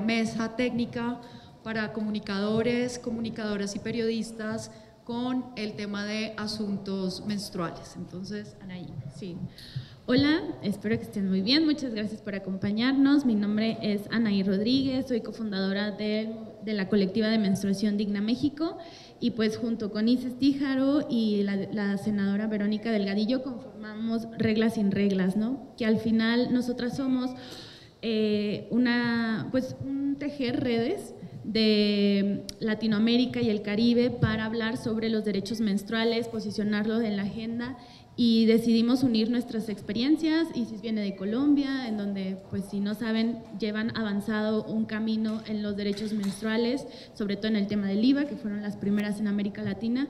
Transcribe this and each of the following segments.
mesa técnica para comunicadores, comunicadoras y periodistas con el tema de asuntos menstruales. Entonces, Anaí. Sí. Hola, espero que estén muy bien. Muchas gracias por acompañarnos. Mi nombre es Anaí Rodríguez, soy cofundadora de la colectiva de Menstruación Digna México y pues junto con Isis Tíjaro y la senadora Verónica Delgadillo conformamos Reglas sin Reglas, ¿no? Que al final nosotras somos un tejer redes de Latinoamérica y el Caribe para hablar sobre los derechos menstruales, posicionarlos en la agenda, y decidimos unir nuestras experiencias. Isis viene de Colombia, en donde, pues si no saben, llevan avanzado un camino en los derechos menstruales, sobre todo en el tema del IVA, que fueron las primeras en América Latina,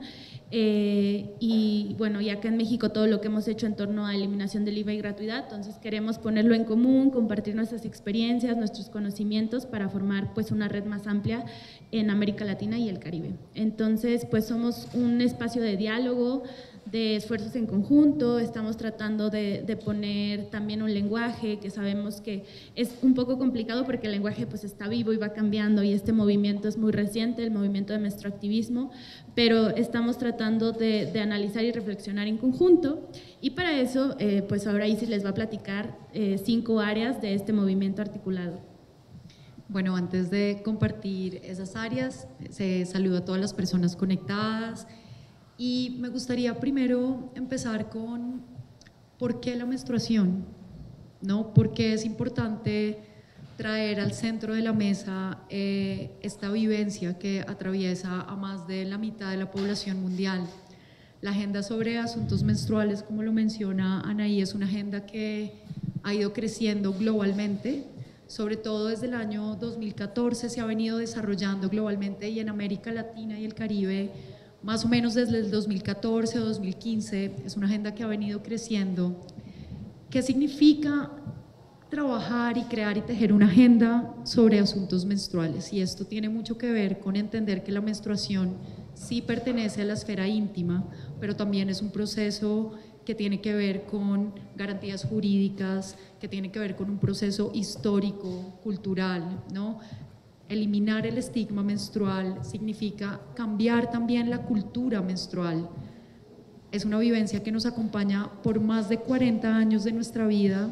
y bueno, y acá en México todo lo que hemos hecho en torno a eliminación del IVA y gratuidad. Entonces queremos ponerlo en común, compartir nuestras experiencias, nuestros conocimientos para formar pues una red más amplia en América Latina y el Caribe. Entonces pues somos un espacio de diálogo, de esfuerzos en conjunto. Estamos tratando de poner también un lenguaje que sabemos que es un poco complicado porque el lenguaje pues está vivo y va cambiando, y este movimiento es muy reciente, el movimiento de menstruactivismo, pero estamos tratando de analizar y reflexionar en conjunto, y para eso pues ahora Isis les va a platicar 5 áreas de este movimiento articulado. Bueno, antes de compartir esas áreas, se saluda a todas las personas conectadas. Y me gustaría primero empezar con ¿por qué la menstruación? ¿No? ¿Por qué es importante traer al centro de la mesa esta vivencia que atraviesa a más de la mitad de la población mundial? La agenda sobre asuntos menstruales, como lo menciona Anaí, es una agenda que ha ido creciendo globalmente, sobre todo desde el año 2014 se ha venido desarrollando globalmente, y en América Latina y el Caribe más o menos desde el 2014 o 2015, es una agenda que ha venido creciendo. ¿Qué significa trabajar y crear y tejer una agenda sobre asuntos menstruales? Y esto tiene mucho que ver con entender que la menstruación sí pertenece a la esfera íntima, pero también es un proceso que tiene que ver con garantías jurídicas, que tiene que ver con un proceso histórico, cultural, ¿no? Eliminar el estigma menstrual significa cambiar también la cultura menstrual. Es una vivencia que nos acompaña por más de 40 años de nuestra vida,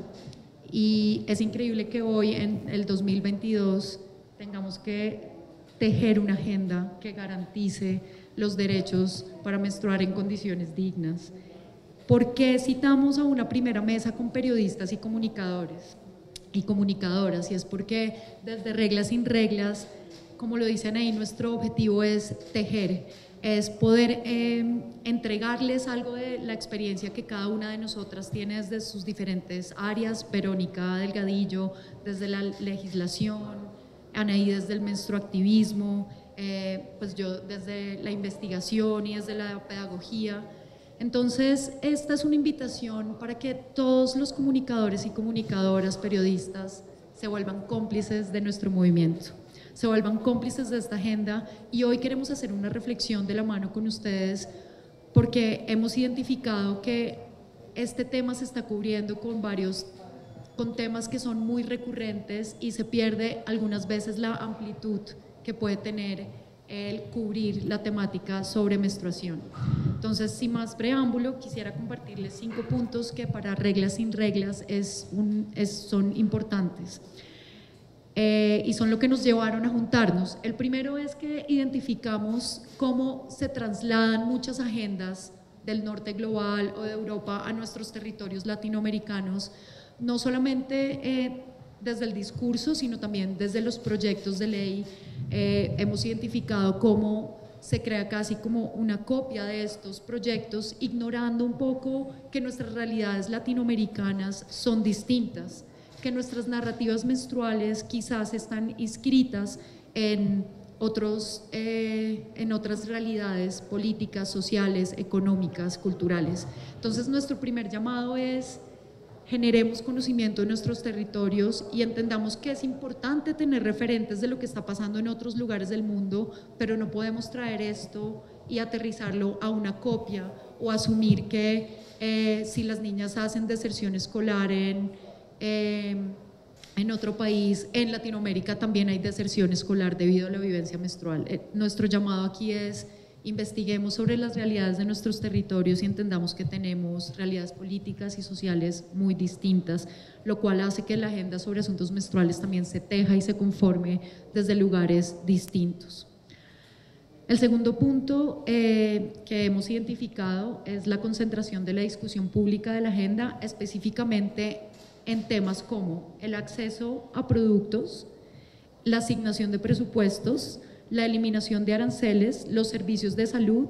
y es increíble que hoy, en el 2022, tengamos que tejer una agenda que garantice los derechos para menstruar en condiciones dignas. ¿Por qué citamos a una primera mesa con periodistas y comunicadores y comunicadoras? Y es porque desde Reglas sin Reglas, como lo dicen ahí, nuestro objetivo es tejer, es poder entregarles algo de la experiencia que cada una de nosotras tiene desde sus diferentes áreas. Verónica Delgadillo desde la legislación, Anaí desde el menstruactivismo, pues yo desde la investigación y desde la pedagogía. Entonces, esta es una invitación para que todos los comunicadores y comunicadoras, periodistas, se vuelvan cómplices de nuestro movimiento, se vuelvan cómplices de esta agenda. Y hoy queremos hacer una reflexión de la mano con ustedes, porque hemos identificado que este tema se está cubriendo con temas que son muy recurrentes, y se pierde algunas veces la amplitud que puede tener el cubrir la temática sobre menstruación. Entonces, sin más preámbulo, quisiera compartirles 5 puntos que para Reglas sin Reglas son importantes, y son lo que nos llevaron a juntarnos. El primero es que identificamos cómo se trasladan muchas agendas del norte global o de Europa a nuestros territorios latinoamericanos, no solamente desde el discurso, sino también desde los proyectos de ley. Hemos identificado cómo se crea casi como una copia de estos proyectos, ignorando un poco que nuestras realidades latinoamericanas son distintas, que nuestras narrativas menstruales quizás están inscritas en otras realidades políticas, sociales, económicas, culturales. Entonces, nuestro primer llamado es: generemos conocimiento de nuestros territorios y entendamos que es importante tener referentes de lo que está pasando en otros lugares del mundo, pero no podemos traer esto y aterrizarlo a una copia, o asumir que si las niñas hacen deserción escolar en en otro país, en Latinoamérica también hay deserción escolar debido a la vivencia menstrual. Nuestro llamado aquí es: investiguemos sobre las realidades de nuestros territorios y entendamos que tenemos realidades políticas y sociales muy distintas, lo cual hace que la agenda sobre asuntos menstruales también se teja y se conforme desde lugares distintos. El segundo punto que hemos identificado es la concentración de la discusión pública de la agenda, específicamente en temas como el acceso a productos, la asignación de presupuestos, la eliminación de aranceles, los servicios de salud,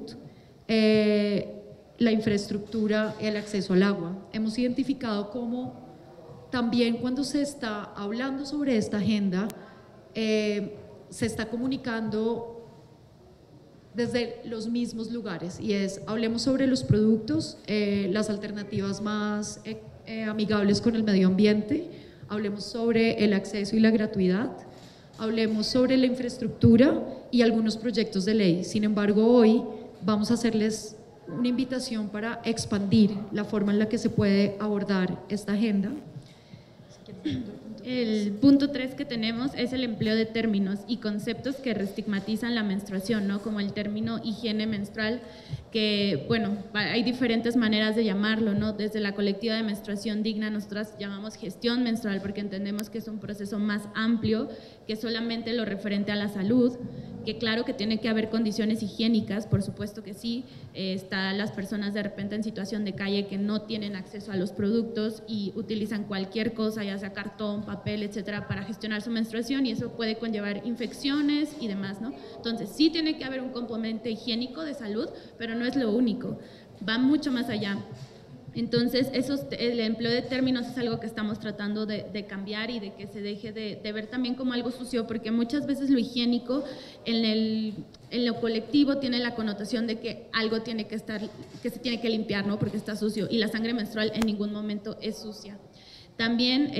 la infraestructura, el acceso al agua. Hemos identificado cómo también cuando se está hablando sobre esta agenda, se está comunicando desde los mismos lugares, y es: hablemos sobre los productos, las alternativas más amigables con el medio ambiente, hablemos sobre el acceso y la gratuidad, hablemos sobre la infraestructura y algunos proyectos de ley. Sin embargo, hoy vamos a hacerles una invitación para expandir la forma en la que se puede abordar esta agenda. El punto 3 que tenemos es el empleo de términos y conceptos que reestigmatizan la menstruación, ¿no? Como el término higiene menstrual, que, bueno, hay diferentes maneras de llamarlo, ¿no? Desde la colectiva de menstruación digna, nosotras llamamos gestión menstrual porque entendemos que es un proceso más amplio que solamente lo referente a la salud, que claro que tiene que haber condiciones higiénicas, por supuesto que sí, están las personas de repente en situación de calle que no tienen acceso a los productos y utilizan cualquier cosa, ya sea cartón, papel, etcétera, para gestionar su menstruación, y eso puede conllevar infecciones y demás, ¿no? Entonces sí tiene que haber un componente higiénico de salud, pero no es lo único, va mucho más allá. Entonces, el empleo de términos es algo que estamos tratando de cambiar y de que se deje de ver también como algo sucio, porque muchas veces lo higiénico en lo colectivo tiene la connotación de que algo tiene que estar, que se tiene que limpiar, ¿no? Porque está sucio, y la sangre menstrual en ningún momento es sucia. También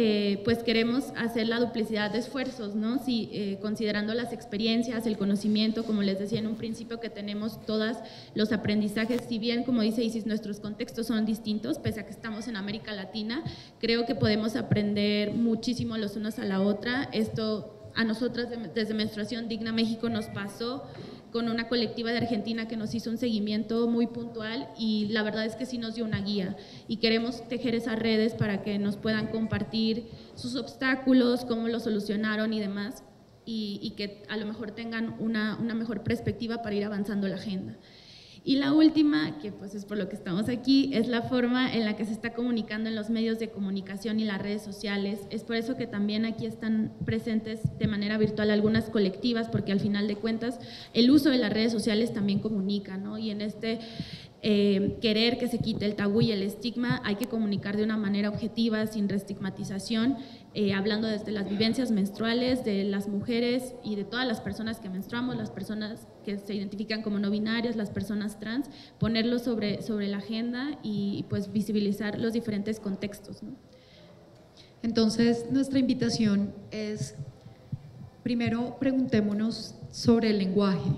pues queremos hacer la duplicidad de esfuerzos, ¿no? Sí, considerando las experiencias, el conocimiento, como les decía en un principio, que tenemos todos los aprendizajes, si bien, como dice Isis, nuestros contextos son distintos, pese a que estamos en América Latina, creo que podemos aprender muchísimo los unos a la otra. Esto a nosotras desde Menstruación Digna México nos pasó con una colectiva de Argentina que nos hizo un seguimiento muy puntual, y la verdad es que sí nos dio una guía, y queremos tejer esas redes para que nos puedan compartir sus obstáculos, cómo lo solucionaron y demás, y que a lo mejor tengan una mejor perspectiva para ir avanzando la agenda. Y la última, que pues es por lo que estamos aquí, es la forma en la que se está comunicando en los medios de comunicación y las redes sociales. Es por eso que también aquí están presentes de manera virtual algunas colectivas, porque al final de cuentas el uso de las redes sociales también comunica, ¿no? Y en este querer que se quite el tabú y el estigma, hay que comunicar de una manera objetiva, sin reestigmatización, hablando desde las vivencias menstruales de las mujeres y de todas las personas que menstruamos, las personas que se identifican como no binarias, las personas trans, ponerlo sobre la agenda y pues visibilizar los diferentes contextos, ¿no? Entonces, nuestra invitación es: primero preguntémonos sobre el lenguaje.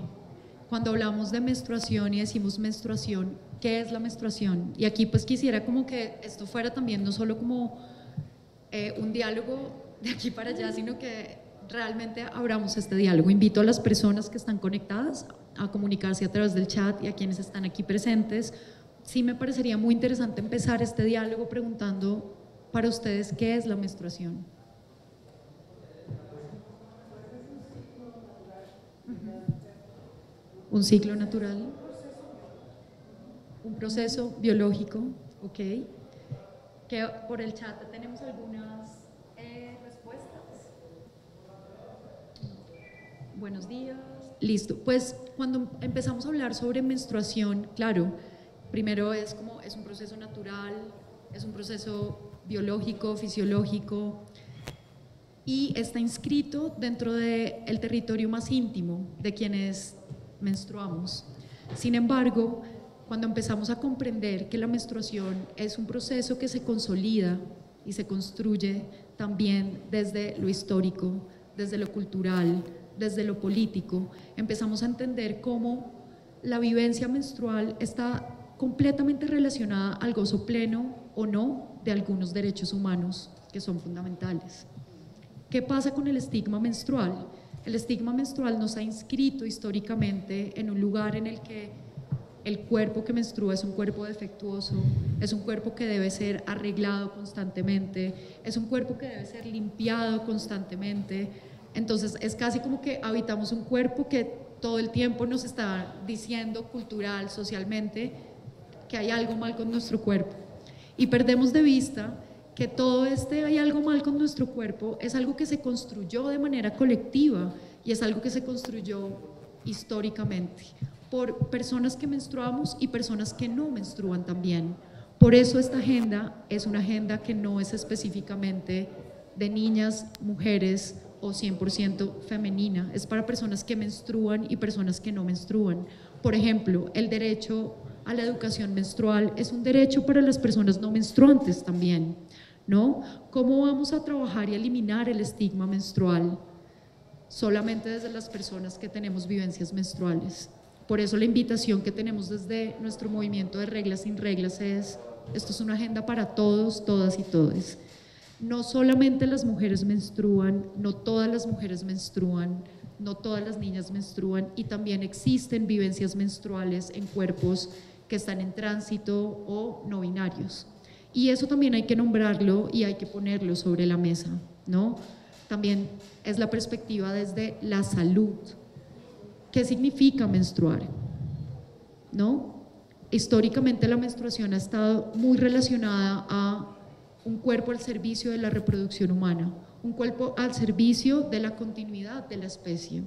Cuando hablamos de menstruación y decimos menstruación, ¿qué es la menstruación? Y aquí pues quisiera como que esto fuera también no solo como un diálogo de aquí para allá, sino que realmente abramos este diálogo. Invito a las personas que están conectadas a comunicarse a través del chat, y a quienes están aquí presentes. Sí me parecería muy interesante empezar este diálogo preguntando para ustedes qué es la menstruación. Un ciclo natural, un proceso biológico, ok. Que por el chat tenemos algunas respuestas. Buenos días. Listo. Pues cuando empezamos a hablar sobre menstruación, claro, primero es un proceso natural, es un proceso biológico, fisiológico, y está inscrito dentro del territorio más íntimo de quienes menstruamos. Sin embargo, cuando empezamos a comprender que la menstruación es un proceso que se consolida y se construye también desde lo histórico, desde lo cultural, desde lo político, empezamos a entender cómo la vivencia menstrual está completamente relacionada al gozo pleno o no de algunos derechos humanos que son fundamentales. ¿Qué pasa con el estigma menstrual? El estigma menstrual nos ha inscrito históricamente en un lugar en el que el cuerpo que menstrua es un cuerpo defectuoso, es un cuerpo que debe ser arreglado constantemente, es un cuerpo que debe ser limpiado constantemente. Entonces es casi como que habitamos un cuerpo que todo el tiempo nos está diciendo cultural, socialmente, que hay algo mal con nuestro cuerpo. Y perdemos de vista que todo hay algo mal con nuestro cuerpo es algo que se construyó de manera colectiva y es algo que se construyó históricamente por personas que menstruamos y personas que no menstruan también. Por eso esta agenda es una agenda que no es específicamente de niñas, mujeres o 100% femenina, es para personas que menstruan y personas que no menstruan. Por ejemplo, el derecho a la educación menstrual es un derecho para las personas no menstruantes también, ¿no? ¿Cómo vamos a trabajar y eliminar el estigma menstrual? Solamente desde las personas que tenemos vivencias menstruales. Por eso la invitación que tenemos desde nuestro movimiento de Reglas Sin Reglas es, esto es una agenda para todos, todas y todes. No solamente las mujeres menstruan, no todas las mujeres menstruan, no todas las niñas menstruan y también existen vivencias menstruales en cuerpos que están en tránsito o no binarios. Y eso también hay que nombrarlo y hay que ponerlo sobre la mesa, ¿no? También es la perspectiva desde la salud. ¿Qué significa menstruar? ¿No? Históricamente la menstruación ha estado muy relacionada a un cuerpo al servicio de la reproducción humana, un cuerpo al servicio de la continuidad de la especie.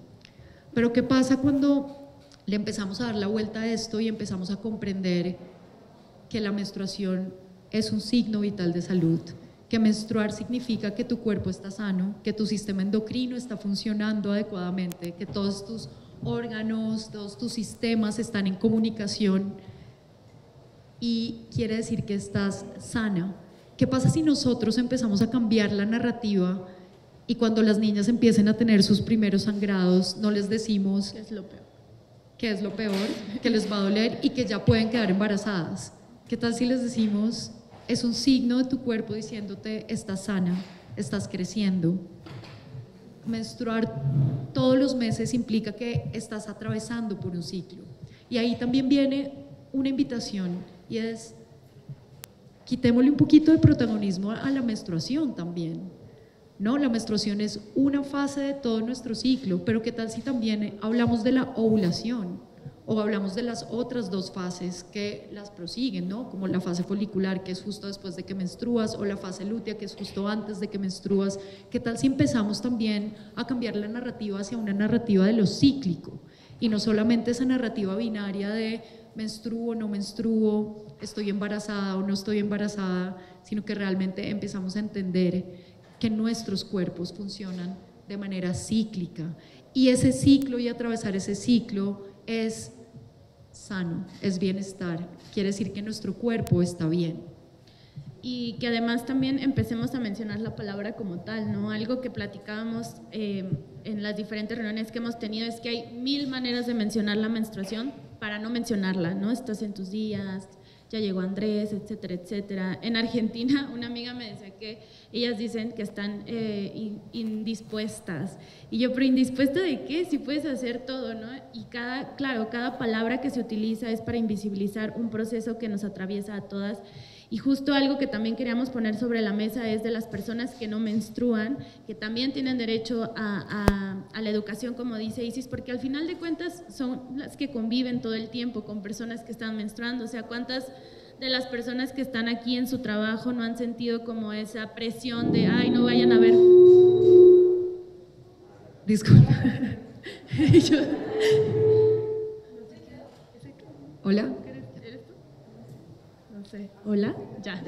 Pero ¿qué pasa cuando le empezamos a dar la vuelta a esto y empezamos a comprender que la menstruación es un signo vital de salud? Que menstruar significa que tu cuerpo está sano, que tu sistema endocrino está funcionando adecuadamente, que todos tus órganos, todos tus sistemas están en comunicación y quiere decir que estás sana. ¿Qué pasa si nosotros empezamos a cambiar la narrativa y cuando las niñas empiecen a tener sus primeros sangrados no les decimos ¿Qué es lo peor? que es lo peor, que les va a doler y que ya pueden quedar embarazadas? ¿Qué tal si les decimos es un signo de tu cuerpo diciéndote estás sana, estás creciendo? Menstruar todos los meses implica que estás atravesando por un ciclo. Y ahí también viene una invitación y es, quitémosle un poquito de protagonismo a la menstruación también, ¿no? La menstruación es una fase de todo nuestro ciclo, pero ¿qué tal si también hablamos de la ovulación? O hablamos de las otras dos fases que las prosiguen, ¿no? Como la fase folicular, que es justo después de que menstruas, o la fase lútea, que es justo antes de que menstruas. ¿Qué tal si empezamos también a cambiar la narrativa hacia una narrativa de lo cíclico? Y no solamente esa narrativa binaria de menstruo, no menstruo, estoy embarazada o no estoy embarazada, sino que realmente empezamos a entender que nuestros cuerpos funcionan de manera cíclica. Y ese ciclo y atravesar ese ciclo es sano, es bienestar, quiere decir que nuestro cuerpo está bien. Y que además también empecemos a mencionar la palabra como tal, ¿no? Algo que platicábamos en las diferentes reuniones que hemos tenido es que hay 1000 maneras de mencionar la menstruación para no mencionarla, ¿no? Estás en tus días, ya llegó Andrés, etcétera, etcétera. En Argentina, una amiga me decía que ellas dicen que están indispuestas. Y yo, ¿pero indispuesta de qué? Si puedes hacer todo, ¿no? Y cada palabra que se utiliza es para invisibilizar un proceso que nos atraviesa a todas. Y justo algo que también queríamos poner sobre la mesa es de las personas que no menstruan, que también tienen derecho a la educación, como dice Isis, porque al final de cuentas son las que conviven todo el tiempo con personas que están menstruando. O sea, ¿cuántas de las personas que están aquí en su trabajo no han sentido como esa presión de, ay, no vayan a ver? Disculpa. Hola. Hola, ya.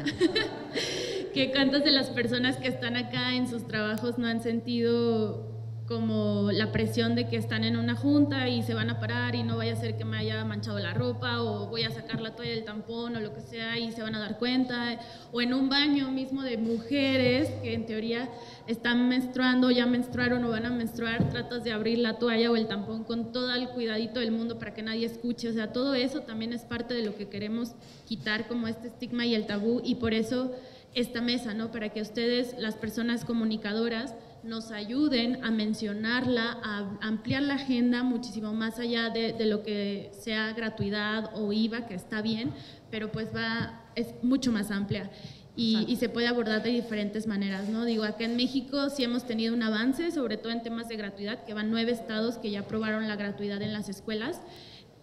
Que cuántas de las personas que están acá en sus trabajos no han sentido como la presión de que están en una junta y se van a parar y no vaya a ser que me haya manchado la ropa o voy a sacar la toalla del tampón o lo que sea y se van a dar cuenta, o en un baño mismo de mujeres que en teoría están menstruando, ya menstruaron o van a menstruar, tratas de abrir la toalla o el tampón con todo el cuidadito del mundo para que nadie escuche. O sea, todo eso también es parte de lo que queremos quitar como este estigma y el tabú, y por eso esta mesa, ¿no? Para que ustedes, las personas comunicadoras, nos ayuden a mencionarla, a ampliar la agenda muchísimo más allá de lo que sea gratuidad o IVA, que está bien, pero pues es mucho más amplia. Y se puede abordar de diferentes maneras, ¿no? Digo, acá en México sí hemos tenido un avance, sobre todo en temas de gratuidad, que van 9 estados que ya aprobaron la gratuidad en las escuelas,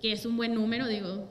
que es un buen número, digo,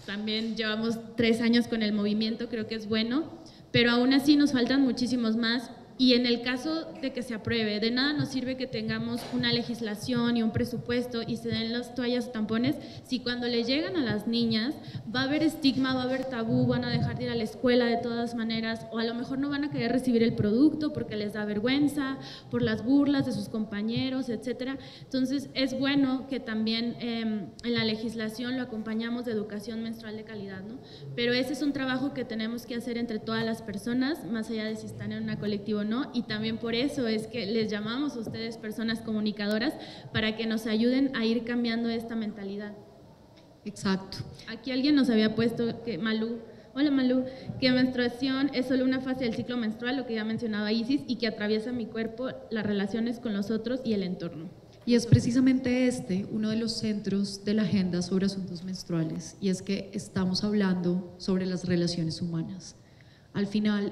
también llevamos 3 años con el movimiento, creo que es bueno, pero aún así nos faltan muchísimos más. Y en el caso de que se apruebe, de nada nos sirve que tengamos una legislación y un presupuesto y se den las toallas o tampones si cuando le llegan a las niñas va a haber estigma, va a haber tabú, van a dejar de ir a la escuela de todas maneras, o a lo mejor no van a querer recibir el producto porque les da vergüenza, por las burlas de sus compañeros, etcétera. Entonces es bueno que también en la legislación lo acompañamos de educación menstrual de calidad, ¿no? Pero ese es un trabajo que tenemos que hacer entre todas las personas, más allá de si están en una colectiva o no, y también por eso es que les llamamos a ustedes personas comunicadoras para que nos ayuden a ir cambiando esta mentalidad. Exacto. Aquí alguien nos había puesto que hola Malú, que menstruación es solo una fase del ciclo menstrual, lo que ya mencionaba Isis, y que atraviesa mi cuerpo, las relaciones con los otros y el entorno. Y es precisamente uno de los centros de la agenda sobre asuntos menstruales, y es que estamos hablando sobre las relaciones humanas. Al final,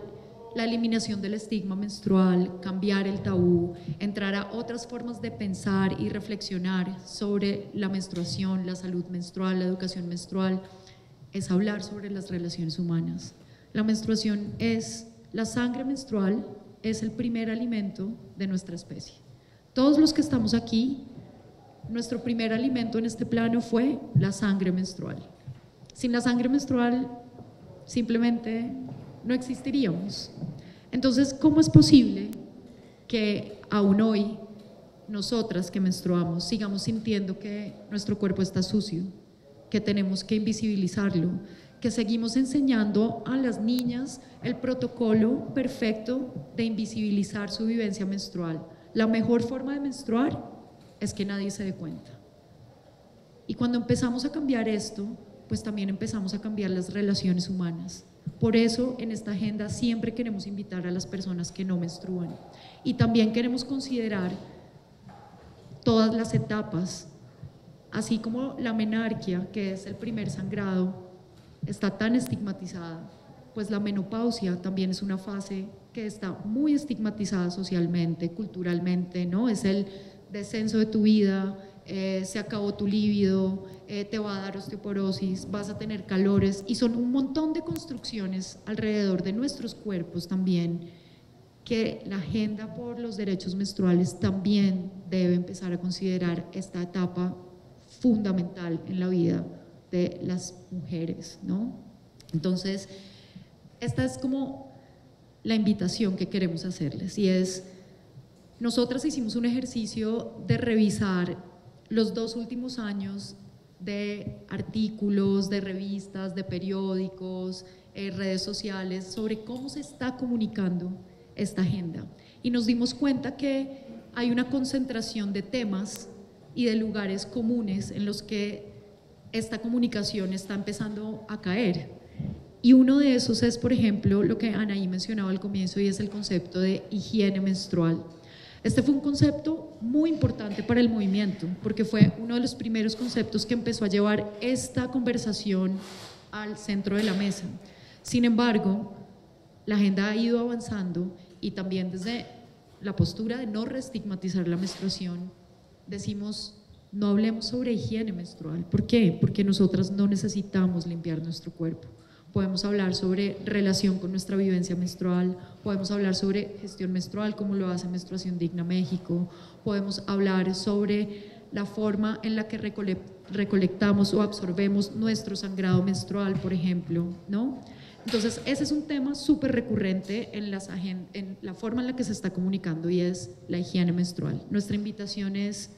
la eliminación del estigma menstrual, cambiar el tabú, entrar a otras formas de pensar y reflexionar sobre la menstruación, la salud menstrual, la educación menstrual, es hablar sobre las relaciones humanas. La menstruación la sangre menstrual es el primer alimento de nuestra especie. Todos los que estamos aquí, nuestro primer alimento en este plano fue la sangre menstrual. Sin la sangre menstrual, simplemente no existiríamos. Entonces, ¿cómo es posible que aún hoy nosotras que menstruamos sigamos sintiendo que nuestro cuerpo está sucio, que tenemos que invisibilizarlo, que seguimos enseñando a las niñas el protocolo perfecto de invisibilizar su vivencia menstrual? La mejor forma de menstruar es que nadie se dé cuenta. Y cuando empezamos a cambiar esto, pues también empezamos a cambiar las relaciones humanas. Por eso en esta agenda siempre queremos invitar a las personas que no menstruan, y también queremos considerar todas las etapas, así como la menarquia, que es el primer sangrado, está tan estigmatizada, pues la menopausia también es una fase que está muy estigmatizada socialmente, culturalmente, ¿no? Es el descenso de tu vida, se acabó tu líbido, te va a dar osteoporosis, vas a tener calores, y son un montón de construcciones alrededor de nuestros cuerpos también que la agenda por los derechos menstruales también debe empezar a considerar esta etapa fundamental en la vida de las mujeres, ¿no? Entonces, esta es como la invitación que queremos hacerles, y es, nosotras hicimos un ejercicio de revisar los 2 últimos años de artículos, de revistas, de periódicos, redes sociales, sobre cómo se está comunicando esta agenda, y nos dimos cuenta que hay una concentración de temas y de lugares comunes en los que esta comunicación está empezando a caer. Y uno de esos es, por ejemplo, lo que Anaí mencionaba al comienzo, y es el concepto de higiene menstrual. Este fue un concepto muy importante para el movimiento, porque fue uno de los primeros conceptos que empezó a llevar esta conversación al centro de la mesa. Sin embargo, la agenda ha ido avanzando, y también desde la postura de no reestigmatizar la menstruación, decimos, no hablemos sobre higiene menstrual. ¿Por qué? Porque nosotras no necesitamos limpiar nuestro cuerpo. Podemos hablar sobre relación con nuestra vivencia menstrual, podemos hablar sobre gestión menstrual, como lo hace Menstruación Digna México, podemos hablar sobre la forma en la que recolectamos o absorbemos nuestro sangrado menstrual, por ejemplo, ¿no? Entonces, ese es un tema súper recurrente en la forma en la que se está comunicando, y es la higiene menstrual. Nuestra invitación es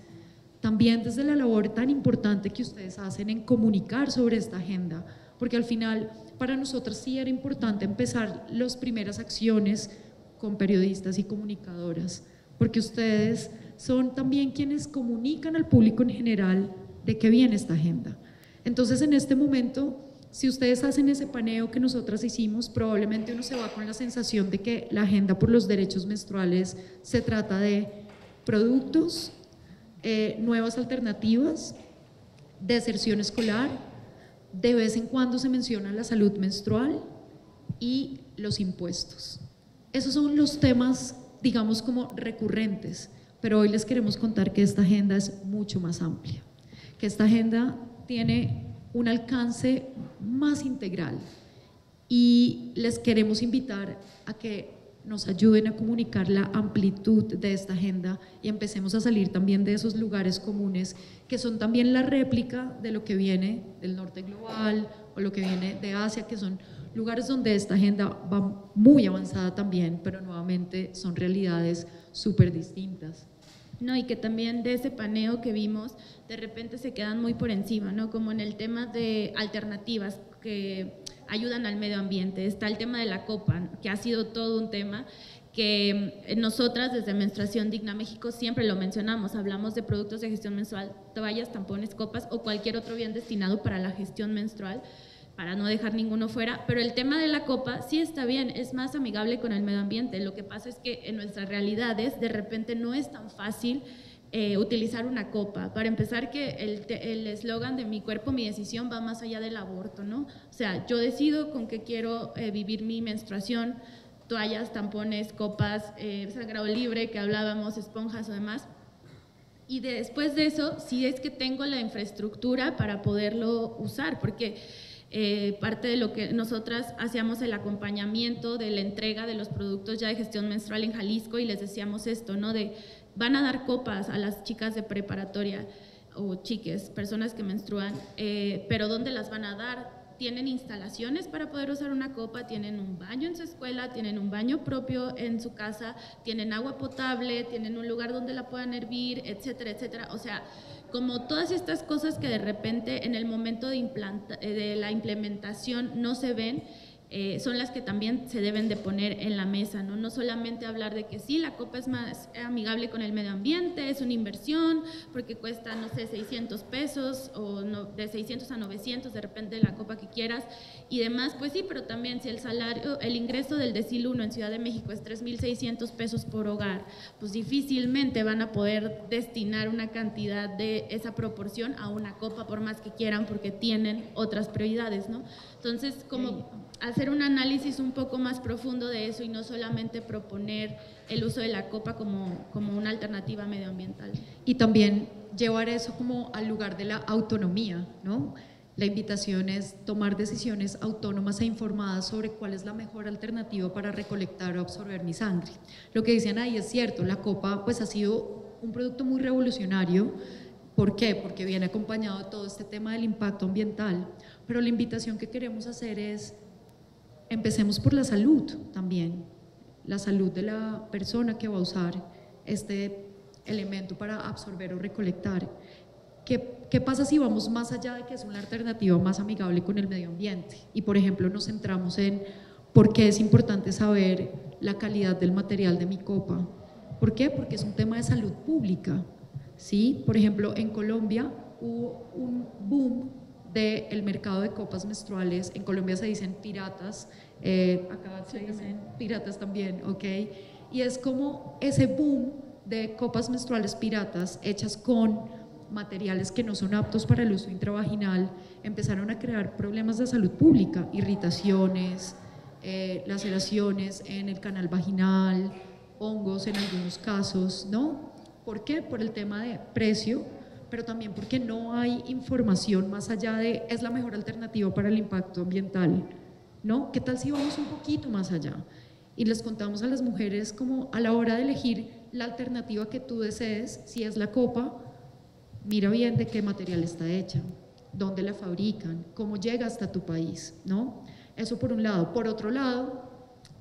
también desde la labor tan importante que ustedes hacen en comunicar sobre esta agenda, porque al final para nosotros sí era importante empezar las primeras acciones con periodistas y comunicadoras, porque ustedes son también quienes comunican al público en general de qué viene esta agenda. Entonces, en este momento si ustedes hacen ese paneo que nosotras hicimos, probablemente uno se va con la sensación de que la agenda por los derechos menstruales se trata de productos, nuevas alternativas, deserción escolar, de vez en cuando se menciona la salud menstrual y los impuestos. Esos son los temas, digamos, como recurrentes, pero hoy les queremos contar que esta agenda es mucho más amplia, que esta agenda tiene un alcance más integral y les queremos invitar a que nos ayuden a comunicar la amplitud de esta agenda y empecemos a salir también de esos lugares comunes que son también la réplica de lo que viene del norte global o lo que viene de Asia, que son lugares donde esta agenda va muy avanzada también, pero nuevamente son realidades súper distintas. No, y que también de ese paneo que vimos, de repente se quedan muy por encima, ¿no? Como en el tema de alternativas que ayudan al medio ambiente. Está el tema de la copa, que ha sido todo un tema que nosotras desde Menstruación Digna México siempre lo mencionamos, hablamos de productos de gestión menstrual, toallas, tampones, copas o cualquier otro bien destinado para la gestión menstrual, para no dejar ninguno fuera, pero el tema de la copa sí está bien, es más amigable con el medio ambiente. Lo que pasa es que en nuestras realidades de repente no es tan fácil utilizar una copa. Para empezar, que el eslogan de mi cuerpo, mi decisión va más allá del aborto, ¿no? O sea, yo decido con qué quiero vivir mi menstruación, toallas, tampones, copas, sangrado libre que hablábamos, esponjas o demás. Y después de eso, sí es que tengo la infraestructura para poderlo usar, porque parte de lo que nosotras hacíamos el acompañamiento de la entrega de los productos ya de gestión menstrual en Jalisco y les decíamos esto, ¿no? De van a dar copas a las chicas de preparatoria o chiques, personas que menstruan, pero ¿dónde las van a dar? Tienen instalaciones para poder usar una copa, tienen un baño en su escuela, tienen un baño propio en su casa, tienen agua potable, tienen un lugar donde la puedan hervir, etcétera, etcétera. O sea, como todas estas cosas que de repente en el momento de la implementación no se ven, son las que también se deben de poner en la mesa, ¿no? No solamente hablar de que sí, la copa es más amigable con el medio ambiente, es una inversión, porque cuesta, no sé, 600 pesos o no, de 600 a 900, de repente la copa que quieras y demás, pues sí, pero también si el salario, el ingreso del decil 1 en Ciudad de México es 3,600 pesos por hogar, pues difícilmente van a poder destinar una cantidad de esa proporción a una copa, por más que quieran, porque tienen otras prioridades, ¿no? Entonces, como hacer un análisis un poco más profundo de eso y no solamente proponer el uso de la copa como una alternativa medioambiental. Y también llevar eso como al lugar de la autonomía, ¿no? La invitación es tomar decisiones autónomas e informadas sobre cuál es la mejor alternativa para recolectar o absorber mi sangre. Lo que dicen ahí es cierto, la copa pues ha sido un producto muy revolucionario. ¿Por qué? Porque viene acompañado de todo este tema del impacto ambiental, pero la invitación que queremos hacer es empecemos por la salud también, la salud de la persona que va a usar este elemento para absorber o recolectar. ¿Qué pasa si vamos más allá de que es una alternativa más amigable con el medio ambiente? Y por ejemplo nos centramos en por qué es importante saber la calidad del material de mi copa. ¿Por qué? Porque es un tema de salud pública, ¿sí? Por ejemplo, en Colombia hubo un boom del mercado de copas menstruales. En Colombia se dicen piratas, acá se dicen piratas también, ¿ok? Y es como ese boom de copas menstruales piratas hechas con materiales que no son aptos para el uso intravaginal, empezaron a crear problemas de salud pública, irritaciones, laceraciones en el canal vaginal, hongos en algunos casos, ¿no? ¿Por qué? Por el tema de precio, pero también porque no hay información más allá de es la mejor alternativa para el impacto ambiental, ¿no? ¿Qué tal si vamos un poquito más allá? Y les contamos a las mujeres como a la hora de elegir la alternativa que tú desees, si es la copa, mira bien de qué material está hecha, dónde la fabrican, cómo llega hasta tu país, ¿no? Eso por un lado. Por otro lado,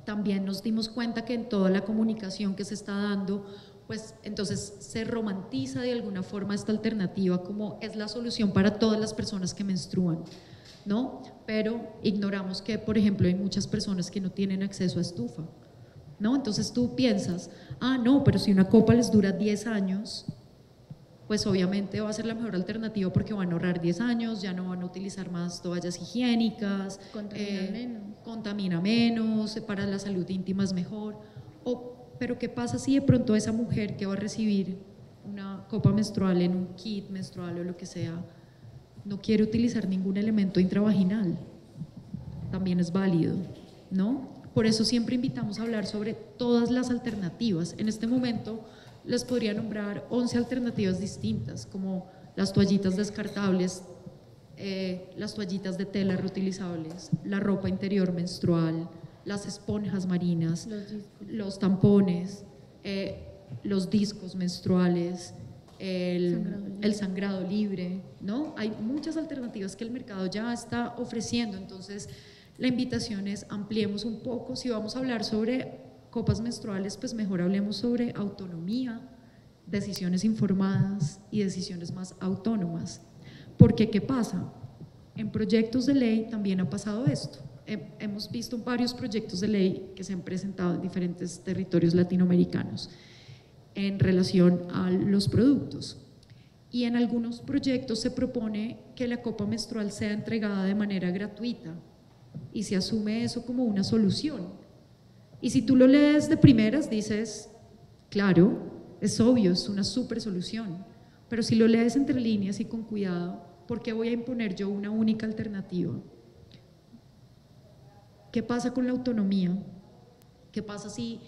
también nos dimos cuenta que en toda la comunicación que se está dando, pues entonces se romantiza de alguna forma esta alternativa como es la solución para todas las personas que menstruan, ¿no? Pero ignoramos que, por ejemplo, hay muchas personas que no tienen acceso a estufa, ¿no? Entonces tú piensas, ah, no, pero si una copa les dura 10 años, pues obviamente va a ser la mejor alternativa porque van a ahorrar 10 años, ya no van a utilizar más toallas higiénicas, contamina menos, para la salud íntima es mejor. Pero ¿qué pasa si de pronto esa mujer que va a recibir una copa menstrual en un kit menstrual o lo que sea, no quiere utilizar ningún elemento intravaginal? También es válido, ¿no? Por eso siempre invitamos a hablar sobre todas las alternativas. En este momento les podría nombrar 11 alternativas distintas, como las toallitas descartables, las toallitas de tela reutilizables, la ropa interior menstrual, las esponjas marinas, los tampones, los discos menstruales, el sangrado libre, ¿no? Hay muchas alternativas que el mercado ya está ofreciendo. Entonces la invitación es ampliemos un poco. Si vamos a hablar sobre copas menstruales, pues mejor hablemos sobre autonomía, decisiones informadas y decisiones más autónomas. Porque ¿qué pasa? En proyectos de ley también ha pasado esto. Hemos visto varios proyectos de ley que se han presentado en diferentes territorios latinoamericanos en relación a los productos. Y en algunos proyectos se propone que la copa menstrual sea entregada de manera gratuita y se asume eso como una solución. Y si tú lo lees de primeras dices, claro, es obvio, es una súper solución, pero si lo lees entre líneas y con cuidado, ¿por qué voy a imponer yo una única alternativa? ¿Qué pasa con la autonomía? ¿Qué pasa si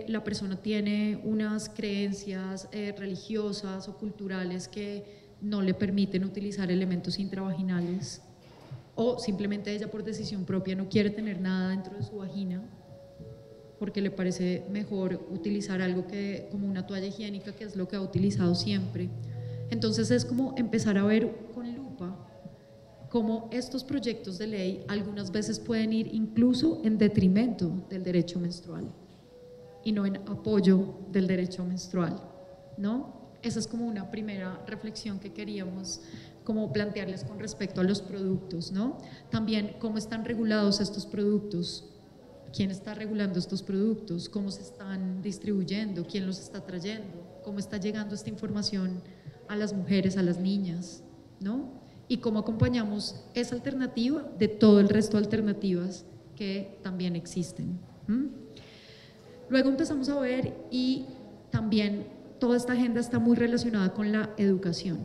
la persona tiene unas creencias religiosas o culturales que no le permiten utilizar elementos intravaginales? O simplemente ella por decisión propia no quiere tener nada dentro de su vagina porque le parece mejor utilizar algo como una toalla higiénica, que es lo que ha utilizado siempre. Entonces es como empezar a ver con lupa cómo estos proyectos de ley algunas veces pueden ir incluso en detrimento del derecho menstrual y no en apoyo del derecho menstrual, ¿no? Esa es como una primera reflexión que queríamos como plantearles con respecto a los productos, ¿no? También cómo están regulados estos productos, quién está regulando estos productos, cómo se están distribuyendo, quién los está trayendo, cómo está llegando esta información a las mujeres, a las niñas, ¿no? Y cómo acompañamos esa alternativa de todo el resto de alternativas que también existen. Luego empezamos a ver, y también toda esta agenda está muy relacionada con la educación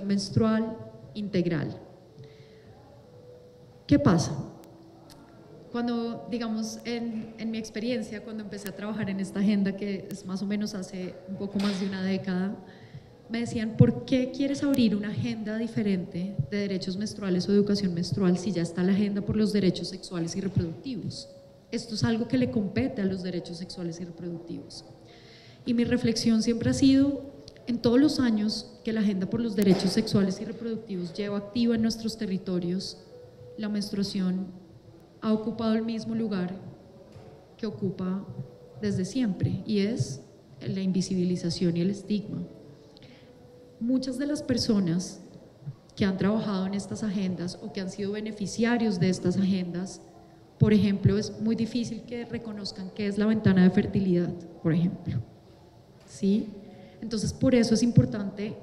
menstrual integral. ¿Qué pasa? Cuando, digamos, en mi experiencia, cuando empecé a trabajar en esta agenda, que es más o menos hace un poco más de una década, me decían, ¿por qué quieres abrir una agenda diferente de derechos menstruales o educación menstrual si ya está la agenda por los derechos sexuales y reproductivos? Esto es algo que le compete a los derechos sexuales y reproductivos. Y mi reflexión siempre ha sido, en todos los años que la agenda por los derechos sexuales y reproductivos lleva activa en nuestros territorios, la menstruación ha ocupado el mismo lugar que ocupa desde siempre, y es la invisibilización y el estigma. Muchas de las personas que han trabajado en estas agendas o que han sido beneficiarios de estas agendas, por ejemplo, es muy difícil que reconozcan qué es la ventana de fertilidad, por ejemplo, ¿sí? Entonces, por eso es importante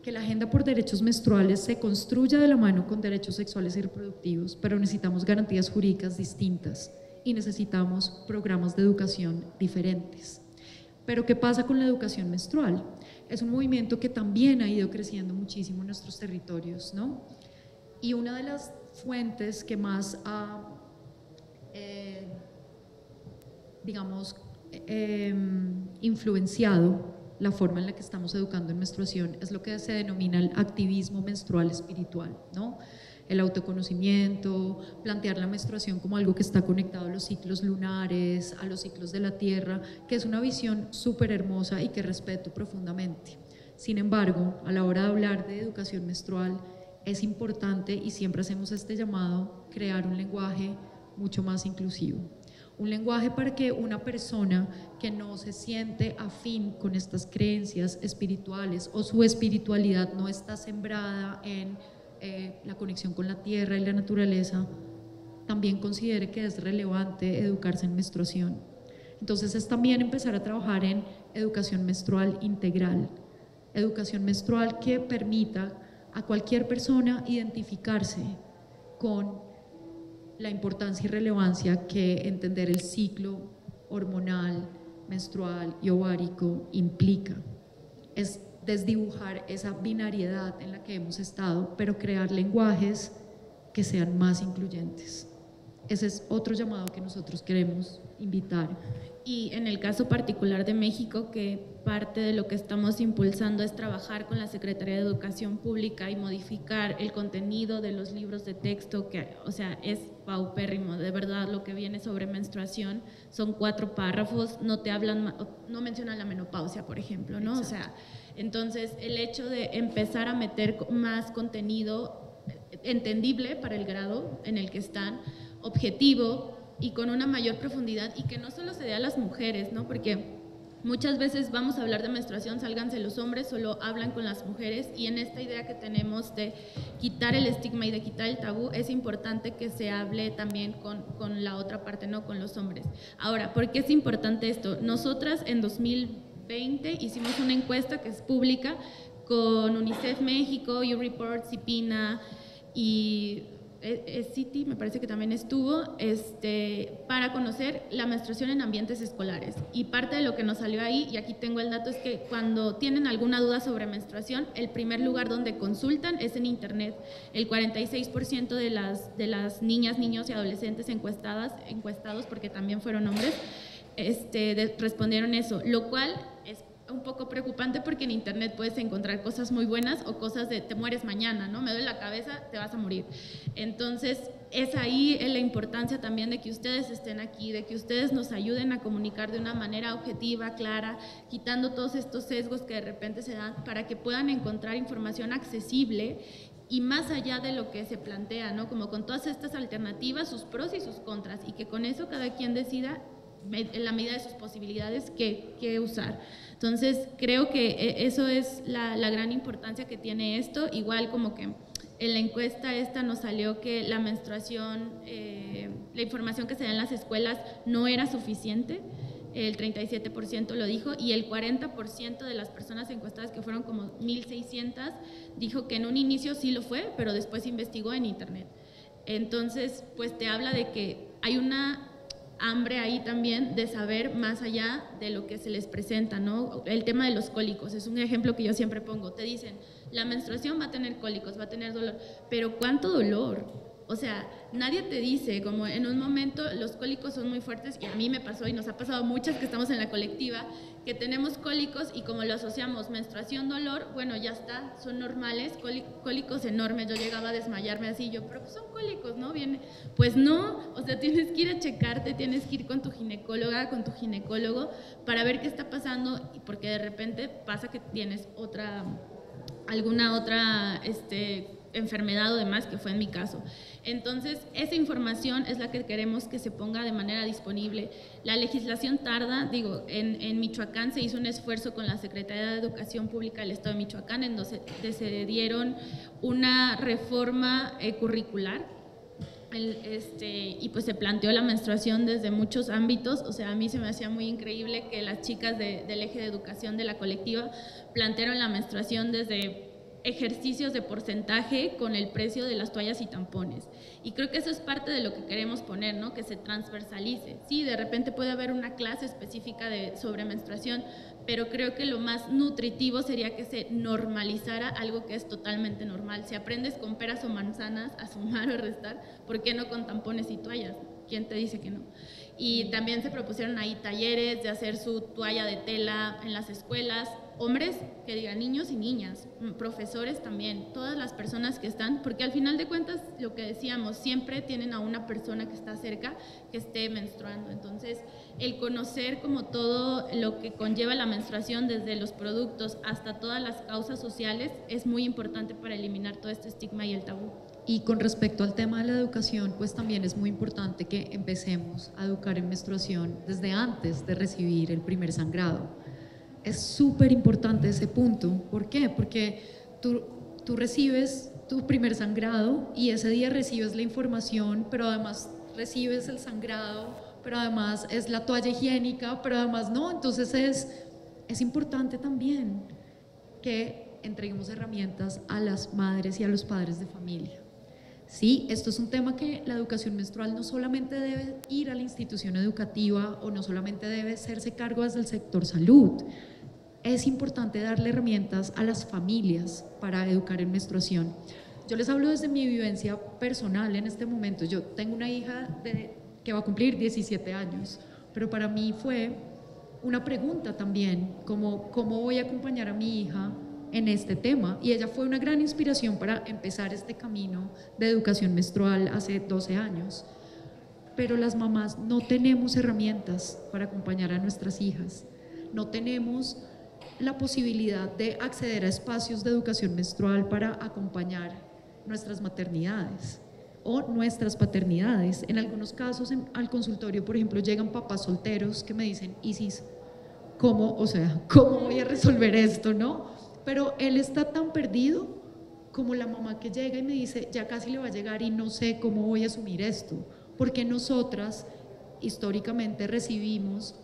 que la agenda por derechos menstruales se construya de la mano con derechos sexuales y reproductivos, pero necesitamos garantías jurídicas distintas y necesitamos programas de educación diferentes. Pero ¿qué pasa con la educación menstrual? Es un movimiento que también ha ido creciendo muchísimo en nuestros territorios, ¿no? Y una de las fuentes que más ha, influenciado la forma en la que estamos educando en menstruación es lo que se denomina el activismo menstrual espiritual, ¿no? El autoconocimiento, plantear la menstruación como algo que está conectado a los ciclos lunares, a los ciclos de la tierra, que es una visión súper hermosa y que respeto profundamente. Sin embargo, a la hora de hablar de educación menstrual, es importante, y siempre hacemos este llamado, crear un lenguaje mucho más inclusivo. Un lenguaje para que una persona que no se siente afín con estas creencias espirituales o su espiritualidad no está sembrada en la conexión con la tierra y la naturaleza, también considere que es relevante educarse en menstruación. Entonces es también empezar a trabajar en educación menstrual integral, educación menstrual que permita a cualquier persona identificarse con la importancia y relevancia que entender el ciclo hormonal, menstrual y ovárico implica. Es desdibujar esa binariedad en la que hemos estado, pero crear lenguajes que sean más incluyentes. Ese es otro llamado que nosotros queremos invitar. Y en el caso particular de México, que parte de lo que estamos impulsando es trabajar con la Secretaría de Educación Pública y modificar el contenido de los libros de texto, que, o sea, es paupérrimo, de verdad, lo que viene sobre menstruación son 4 párrafos, no te hablan, no mencionan la menopausia, por ejemplo, ¿no? Exacto. O sea, entonces el hecho de empezar a meter más contenido entendible para el grado en el que están, objetivo y con una mayor profundidad, y que no solo se dé a las mujeres, ¿no? Porque muchas veces vamos a hablar de menstruación, sálganse los hombres, solo hablan con las mujeres, y en esta idea que tenemos de quitar el estigma y de quitar el tabú, es importante que se hable también con la otra parte, no con los hombres. Ahora, ¿por qué es importante esto? Nosotras en 2020 hicimos una encuesta que es pública con UNICEF México, U-Report, CIPINA y City, me parece que también estuvo, para conocer la menstruación en ambientes escolares. Y parte de lo que nos salió ahí, y aquí tengo el dato, es que cuando tienen alguna duda sobre menstruación, el primer lugar donde consultan es en internet. El 46% de las niñas, niños y adolescentes encuestados, porque también fueron hombres, respondieron eso, lo cual es un poco preocupante porque en internet puedes encontrar cosas muy buenas o cosas de te mueres mañana, ¿no? Me duele la cabeza, te vas a morir. Entonces, es ahí la importancia también de que ustedes estén aquí, de que ustedes nos ayuden a comunicar de una manera objetiva, clara, quitando todos estos sesgos que de repente se dan para que puedan encontrar información accesible y más allá de lo que se plantea, ¿no? Como con todas estas alternativas, sus pros y sus contras, y que con eso cada quien decida en la medida de sus posibilidades qué usar. Entonces creo que eso es la gran importancia que tiene esto. Igual como que en la encuesta esta nos salió que la menstruación, la información que se da en las escuelas no era suficiente, el 37% lo dijo, y el 40% de las personas encuestadas, que fueron como 1,600, dijo que en un inicio sí lo fue, pero después investigó en internet. Entonces, pues te habla de que hay una hambre ahí también de saber más allá de lo que se les presenta, ¿no? El tema de los cólicos es un ejemplo que yo siempre pongo. Te dicen, la menstruación va a tener cólicos, va a tener dolor, pero ¿cuánto dolor? O sea, nadie te dice, como en un momento los cólicos son muy fuertes, y a mí me pasó y nos ha pasado a muchas que estamos en la colectiva, que tenemos cólicos y como lo asociamos menstruación, dolor, bueno, ya está, son normales, cólicos enormes, yo llegaba a desmayarme así, yo, pero pues son cólicos, ¿no? Viene, pues no, o sea, tienes que ir a checarte, tienes que ir con tu ginecóloga, con tu ginecólogo, para ver qué está pasando, porque de repente pasa que tienes alguna otra enfermedad o demás, que fue en mi caso. Entonces, esa información es la que queremos que se ponga de manera disponible. La legislación tarda, digo, en Michoacán se hizo un esfuerzo con la Secretaría de Educación Pública del Estado de Michoacán, en donde se dieron una reforma curricular, y pues se planteó la menstruación desde muchos ámbitos. O sea, a mí se me hacía muy increíble que las chicas del eje de educación de la colectiva plantearon la menstruación desde ejercicios de porcentaje con el precio de las toallas y tampones, y creo que eso es parte de lo que queremos poner, ¿no? Que se transversalice. Sí, de repente puede haber una clase específica sobre menstruación, pero creo que lo más nutritivo sería que se normalizara algo que es totalmente normal. Si aprendes con peras o manzanas a sumar o restar, ¿por qué no con tampones y toallas? ¿Quién te dice que no? Y también se propusieron ahí talleres de hacer su toalla de tela en las escuelas, hombres, que digan niños y niñas, profesores también, todas las personas que están, porque al final de cuentas, lo que decíamos, siempre tienen a una persona que está cerca que esté menstruando. Entonces, el conocer como todo lo que conlleva la menstruación, desde los productos hasta todas las causas sociales, es muy importante para eliminar todo este estigma y el tabú. Y con respecto al tema de la educación, pues también es muy importante que empecemos a educar en menstruación desde antes de recibir el primer sangrado. Es súper importante ese punto. ¿Por qué? Porque tú recibes tu primer sangrado y ese día recibes la información, pero además recibes el sangrado, pero además es la toalla higiénica, pero además no. Entonces es importante también que entreguemos herramientas a las madres y a los padres de familia. Sí, esto es un tema que la educación menstrual no solamente debe ir a la institución educativa o no solamente debe hacerse cargo desde el sector salud. Es importante darle herramientas a las familias para educar en menstruación. Yo les hablo desde mi vivencia personal en este momento. Yo tengo una hija que va a cumplir 17 años, pero para mí fue una pregunta también, como ¿cómo voy a acompañar a mi hija en este tema? Y ella fue una gran inspiración para empezar este camino de educación menstrual hace 12 años. Pero las mamás no tenemos herramientas para acompañar a nuestras hijas, no tenemos la posibilidad de acceder a espacios de educación menstrual para acompañar nuestras maternidades o nuestras paternidades. En algunos casos al consultorio, por ejemplo, llegan papás solteros que me dicen, Isis, ¿cómo voy a resolver esto, no? Pero él está tan perdido como la mamá que llega y me dice, ya casi le va a llegar y no sé cómo voy a asumir esto, porque nosotras históricamente recibimos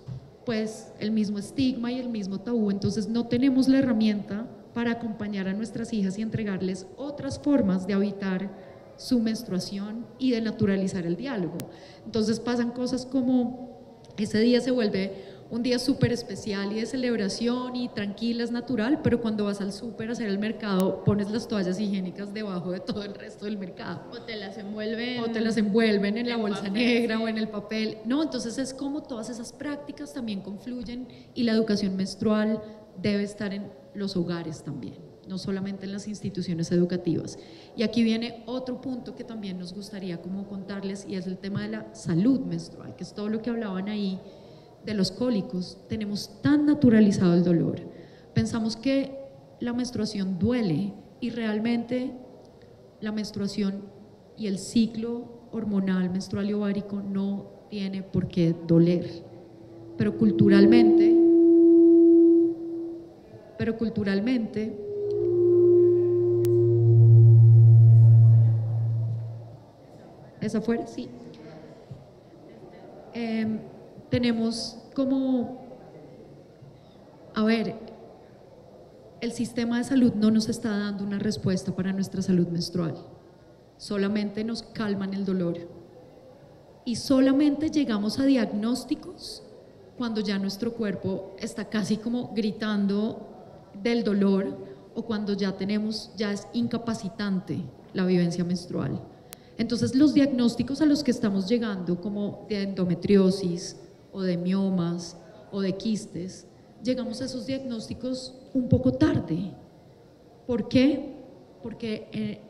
pues el mismo estigma y el mismo tabú, entonces no tenemos la herramienta para acompañar a nuestras hijas y entregarles otras formas de habitar su menstruación y de naturalizar el diálogo. Entonces pasan cosas como ese día se vuelve un día súper especial y de celebración y tranquila, es natural, pero cuando vas al súper a hacer el mercado pones las toallas higiénicas debajo de todo el resto del mercado. O te las envuelven. O te las envuelven en la bolsa papel, negra sí. o en el papel. No, entonces es como todas esas prácticas también confluyen y la educación menstrual debe estar en los hogares también, no solamente en las instituciones educativas. Y aquí viene otro punto que también nos gustaría como contarles y es el tema de la salud menstrual, que es todo lo que hablaban ahí de los cólicos. Tenemos tan naturalizado el dolor, pensamos que la menstruación duele y realmente la menstruación y el ciclo hormonal menstrual y ovárico no tiene por qué doler, pero culturalmente ¿es afuera? Sí. Tenemos como, a ver, el sistema de salud no nos está dando una respuesta para nuestra salud menstrual, solamente nos calman el dolor y solamente llegamos a diagnósticos cuando ya nuestro cuerpo está casi como gritando del dolor o cuando ya es incapacitante la vivencia menstrual. Entonces los diagnósticos a los que estamos llegando, como de endometriosis o de miomas o de quistes, llegamos a esos diagnósticos un poco tarde. ¿Por qué? Porque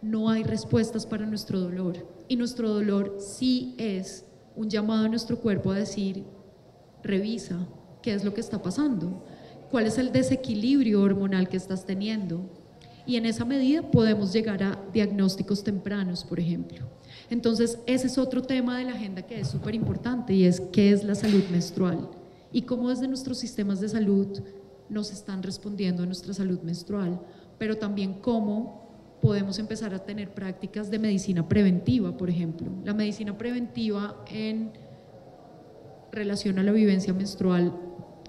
no hay respuestas para nuestro dolor y nuestro dolor sí es un llamado a nuestro cuerpo a decir, revisa qué es lo que está pasando, cuál es el desequilibrio hormonal que estás teniendo. Y en esa medida podemos llegar a diagnósticos tempranos, por ejemplo. Entonces, ese es otro tema de la agenda que es súper importante y es qué es la salud menstrual y cómo desde nuestros sistemas de salud nos están respondiendo a nuestra salud menstrual, pero también cómo podemos empezar a tener prácticas de medicina preventiva, por ejemplo. La medicina preventiva en relación a la vivencia menstrual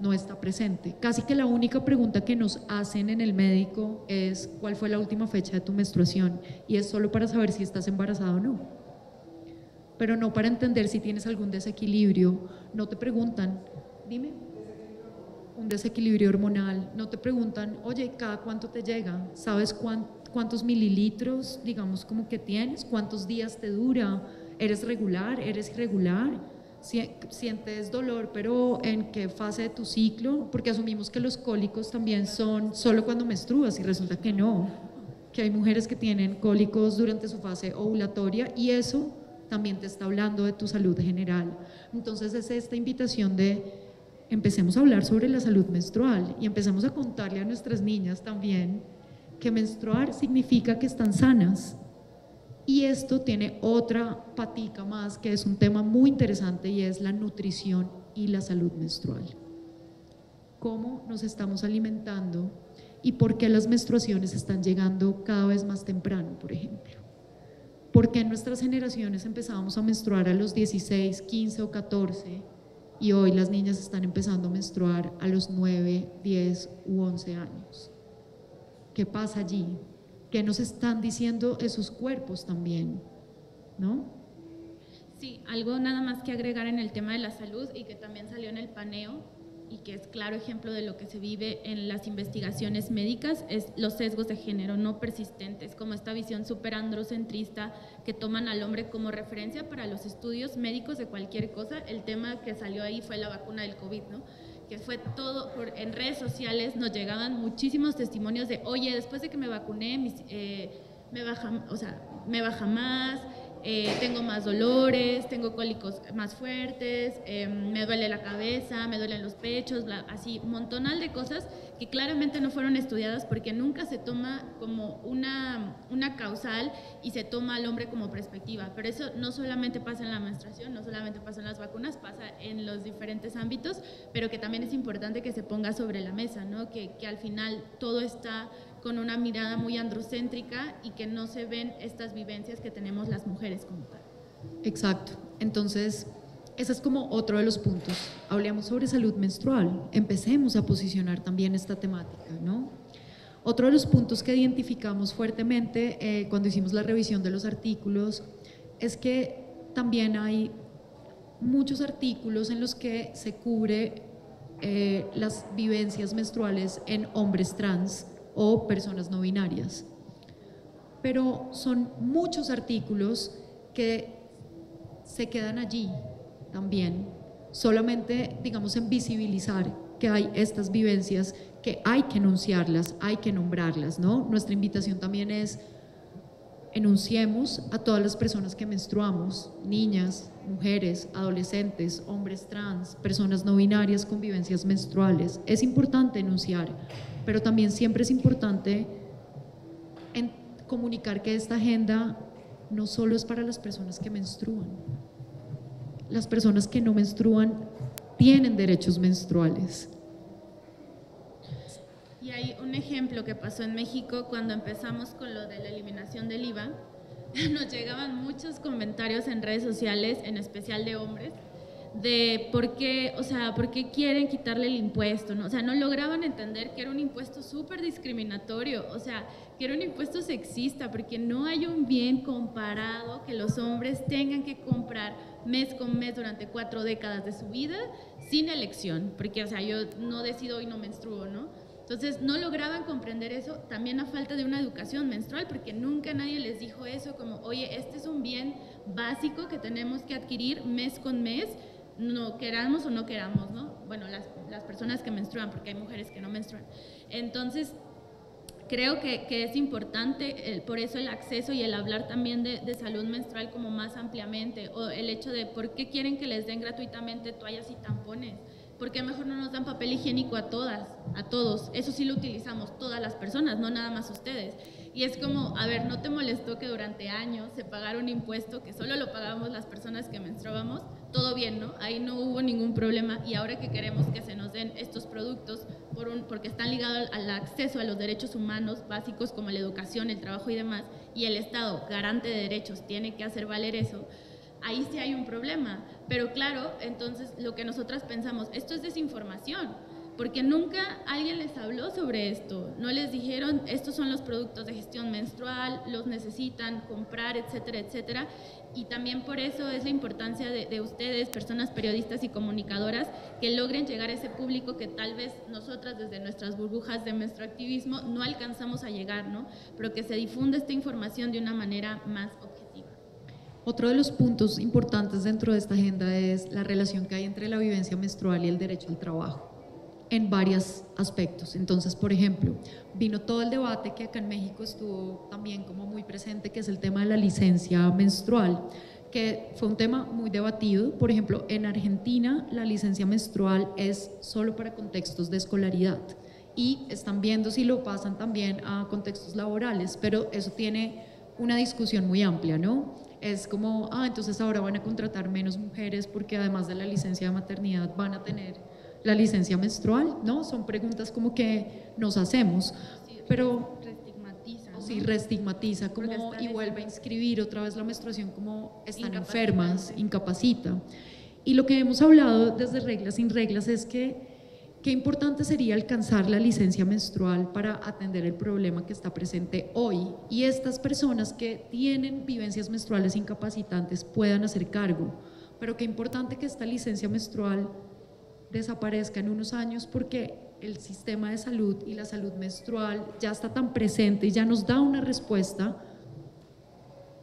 no está presente. Casi que la única pregunta que nos hacen en el médico es ¿cuál fue la última fecha de tu menstruación? Y es solo para saber si estás embarazada o no, pero no para entender si tienes algún desequilibrio. No te preguntan, dime, un desequilibrio hormonal, no te preguntan, oye, ¿cada cuánto te llega? ¿Sabes cuántos mililitros, digamos, como que tienes? ¿Cuántos días te dura? ¿Eres regular? ¿Eres irregular? ¿Sientes dolor, pero en qué fase de tu ciclo? Porque asumimos que los cólicos también son solo cuando menstruas y resulta que no, que hay mujeres que tienen cólicos durante su fase ovulatoria y eso también te está hablando de tu salud general. Entonces es esta invitación de empecemos a hablar sobre la salud menstrual y empecemos a contarle a nuestras niñas también que menstruar significa que están sanas. Y esto tiene otra patica más que es un tema muy interesante y es la nutrición y la salud menstrual. ¿Cómo nos estamos alimentando y por qué las menstruaciones están llegando cada vez más temprano, por ejemplo? ¿Por qué en nuestras generaciones empezábamos a menstruar a los 16, 15 o 14 y hoy las niñas están empezando a menstruar a los 9, 10 u 11 años? ¿Qué pasa allí? ¿Qué nos están diciendo esos cuerpos también? ¿No? Sí, algo nada más que agregar en el tema de la salud y que también salió en el paneo y que es claro ejemplo de lo que se vive en las investigaciones médicas, es los sesgos de género no persistentes, como esta visión súper androcentrista que toman al hombre como referencia para los estudios médicos de cualquier cosa. El tema que salió ahí fue la vacuna del COVID, ¿no? Que fue todo, en redes sociales nos llegaban muchísimos testimonios de, oye, después de que me vacuné, me baja más, tengo más dolores, tengo cólicos más fuertes, me duele la cabeza, me duelen los pechos, así, un montonal de cosas que claramente no fueron estudiadas porque nunca se toma como una causal y se toma al hombre como perspectiva. Pero eso no solamente pasa en la menstruación, no solamente pasa en las vacunas, pasa en los diferentes ámbitos, pero que también es importante que se ponga sobre la mesa, ¿no? Que al final todo está con una mirada muy androcéntrica y que no se ven estas vivencias que tenemos las mujeres como tal. Exacto. Entonces, ese es como otro de los puntos. Hablemos sobre salud menstrual. Empecemos a posicionar también esta temática, ¿no? Otro de los puntos que identificamos fuertemente cuando hicimos la revisión de los artículos es que también hay muchos artículos en los que se cubre las vivencias menstruales en hombres trans o personas no binarias. Pero son muchos artículos que se quedan allí también, solamente, digamos, en visibilizar que hay estas vivencias, que hay que enunciarlas, hay que nombrarlas, ¿no? Nuestra invitación también es: enunciemos a todas las personas que menstruamos, niñas, mujeres, adolescentes, hombres trans, personas no binarias con vivencias menstruales. Es importante enunciar, pero también siempre es importante comunicar que esta agenda no solo es para las personas que menstruan. Las personas que no menstruan tienen derechos menstruales. Y hay un ejemplo que pasó en México cuando empezamos con lo de la eliminación del IVA. Nos llegaban muchos comentarios en redes sociales, en especial de hombres, de por qué quieren quitarle el impuesto, ¿no? O sea, no lograban entender que era un impuesto súper discriminatorio, o sea, que era un impuesto sexista, porque no hay un bien comparado que los hombres tengan que comprar mes con mes durante 4 décadas de su vida sin elección, porque, o sea, yo no decido y no menstruo, ¿no? Entonces, no lograban comprender eso, también a falta de una educación menstrual, porque nunca nadie les dijo eso, como, oye, este es un bien básico que tenemos que adquirir mes con mes, no queramos o no queramos, ¿no? Bueno, las personas que menstruan, porque hay mujeres que no menstruan. Entonces, creo que es importante, por eso el acceso y el hablar también de salud menstrual como más ampliamente, o el hecho de por qué quieren que les den gratuitamente toallas y tampones. ¿Por qué mejor no nos dan papel higiénico a todas, a todos? Eso sí lo utilizamos todas las personas, no nada más ustedes. Y es como, a ver, ¿no te molestó que durante años se pagara un impuesto que solo lo pagábamos las personas que menstruábamos? Todo bien, ¿no? Ahí no hubo ningún problema, y ahora que queremos que se nos den estos productos porque están ligados al acceso a los derechos humanos básicos como la educación, el trabajo y demás, y el Estado, garante de derechos, tiene que hacer valer eso, ahí sí hay un problema. Pero claro, entonces lo que nosotras pensamos, esto es desinformación, porque nunca alguien les habló sobre esto, no les dijeron, estos son los productos de gestión menstrual, los necesitan comprar, etcétera, etcétera. Y también por eso es la importancia de ustedes, personas periodistas y comunicadoras, que logren llegar a ese público que tal vez nosotras desde nuestras burbujas de menstruactivismo no alcanzamos a llegar, ¿no? Pero que se difunda esta información de una manera más objetiva. Otro de los puntos importantes dentro de esta agenda es la relación que hay entre la vivencia menstrual y el derecho al trabajo, en varios aspectos. Entonces, por ejemplo, vino todo el debate que acá en México estuvo también como muy presente, que es el tema de la licencia menstrual, que fue un tema muy debatido. Por ejemplo, en Argentina la licencia menstrual es solo para contextos de escolaridad y están viendo si lo pasan también a contextos laborales, pero eso tiene una discusión muy amplia, ¿no? Es como, entonces ahora van a contratar menos mujeres porque además de la licencia de maternidad van a tener la licencia menstrual, ¿no? Son preguntas como que nos hacemos, sí, pero reestigmatiza, ¿no? Sí, reestigmatiza como, y vuelve a inscribir otra vez la menstruación como están enfermas, incapacita. Y lo que hemos hablado desde Reglas Sin Reglas es que qué importante sería alcanzar la licencia menstrual para atender el problema que está presente hoy y estas personas que tienen vivencias menstruales incapacitantes puedan hacer cargo, pero qué importante que esta licencia menstrual desaparezca en unos años porque el sistema de salud y la salud menstrual ya está tan presente y ya nos da una respuesta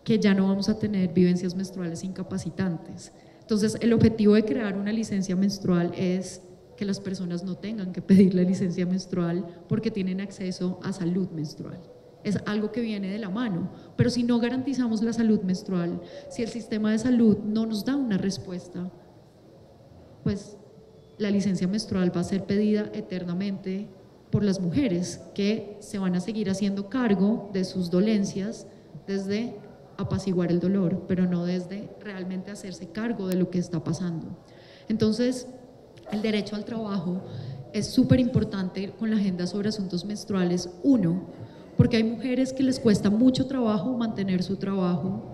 que ya no vamos a tener vivencias menstruales incapacitantes. Entonces, el objetivo de crear una licencia menstrual es que las personas no tengan que pedir la licencia menstrual porque tienen acceso a salud menstrual. Es algo que viene de la mano, pero si no garantizamos la salud menstrual, si el sistema de salud no nos da una respuesta, pues la licencia menstrual va a ser pedida eternamente por las mujeres que se van a seguir haciendo cargo de sus dolencias desde apaciguar el dolor, pero no desde realmente hacerse cargo de lo que está pasando. Entonces, el derecho al trabajo es súper importante con la agenda sobre asuntos menstruales. Uno, porque hay mujeres que les cuesta mucho trabajo mantener su trabajo,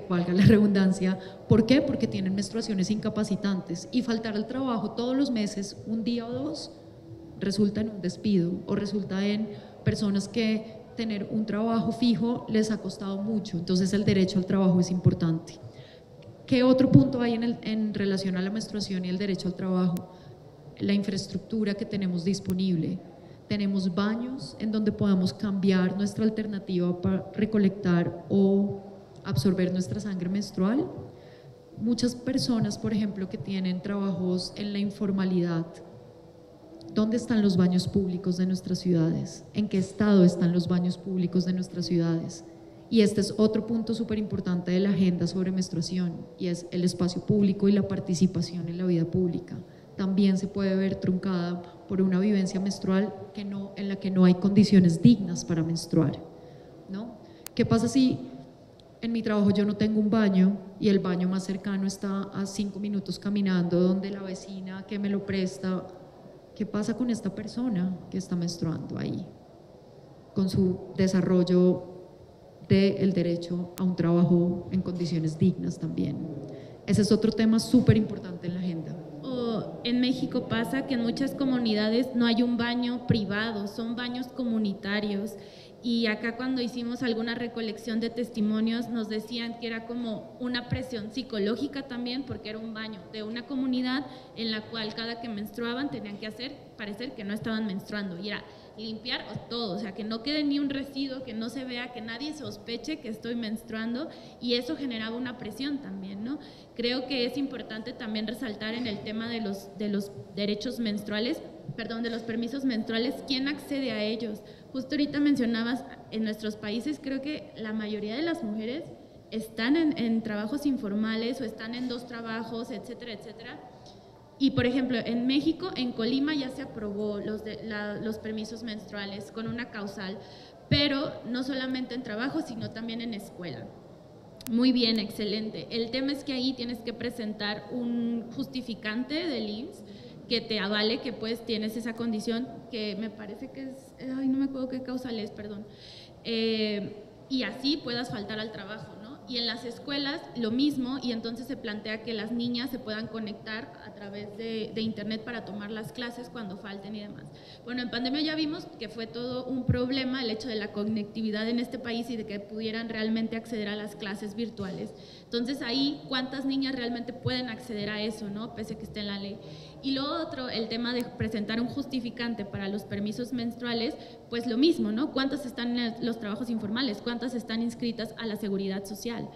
valga la redundancia. ¿Por qué? Porque tienen menstruaciones incapacitantes y faltar al trabajo todos los meses, un día o dos, resulta en un despido o resulta en personas que tener un trabajo fijo les ha costado mucho. Entonces el derecho al trabajo es importante. ¿Qué otro punto hay en relación a la menstruación y el derecho al trabajo? La infraestructura que tenemos disponible. Tenemos baños en donde podamos cambiar nuestra alternativa para recolectar o absorber nuestra sangre menstrual. Muchas personas, por ejemplo, que tienen trabajos en la informalidad, ¿dónde están los baños públicos de nuestras ciudades? ¿En qué estado están los baños públicos de nuestras ciudades? Y este es otro punto súper importante de la agenda sobre menstruación, y es el espacio público y la participación en la vida pública. También se puede ver truncada por una vivencia menstrual en la que no hay condiciones dignas para menstruar, ¿no? ¿Qué pasa si en mi trabajo yo no tengo un baño y el baño más cercano está a 5 minutos caminando donde la vecina que me lo presta? ¿Qué pasa con esta persona que está menstruando ahí? Con su desarrollo del derecho a un trabajo en condiciones dignas también. Ese es otro tema súper importante en la agenda. O en México pasa que en muchas comunidades no hay un baño privado, son baños comunitarios. Y acá cuando hicimos alguna recolección de testimonios nos decían que era como una presión psicológica también, porque era un baño de una comunidad en la cual cada que menstruaban tenían que hacer parecer que no estaban menstruando, y era limpiar todo, o sea, que no quede ni un residuo, que no se vea, que nadie sospeche que estoy menstruando, y eso generaba una presión también, ¿no? Creo que es importante también resaltar en el tema de los derechos menstruales, perdón, de los permisos menstruales, ¿quién accede a ellos? Justo ahorita mencionabas, en nuestros países creo que la mayoría de las mujeres están en trabajos informales o están en 2 trabajos, etcétera, etcétera. Y por ejemplo, en México, en Colima ya se aprobó los permisos menstruales con una causal, pero no solamente en trabajo, sino también en escuela. Muy bien, excelente. El tema es que ahí tienes que presentar un justificante del IMSS que te avale que pues tienes esa condición, que me parece que es, ay, no me acuerdo qué causal es, perdón, y así puedas faltar al trabajo, ¿no? Y en las escuelas lo mismo, y entonces se plantea que las niñas se puedan conectar a través de internet para tomar las clases cuando falten y demás. Bueno, en pandemia ya vimos que fue todo un problema el hecho de la conectividad en este país y de que pudieran realmente acceder a las clases virtuales. Entonces ahí, ¿cuántas niñas realmente pueden acceder a eso, no? Pese a que esté en la ley. Y lo otro, el tema de presentar un justificante para los permisos menstruales, pues lo mismo, ¿no? ¿Cuántas están en los trabajos informales? ¿Cuántas están inscritas a la seguridad social?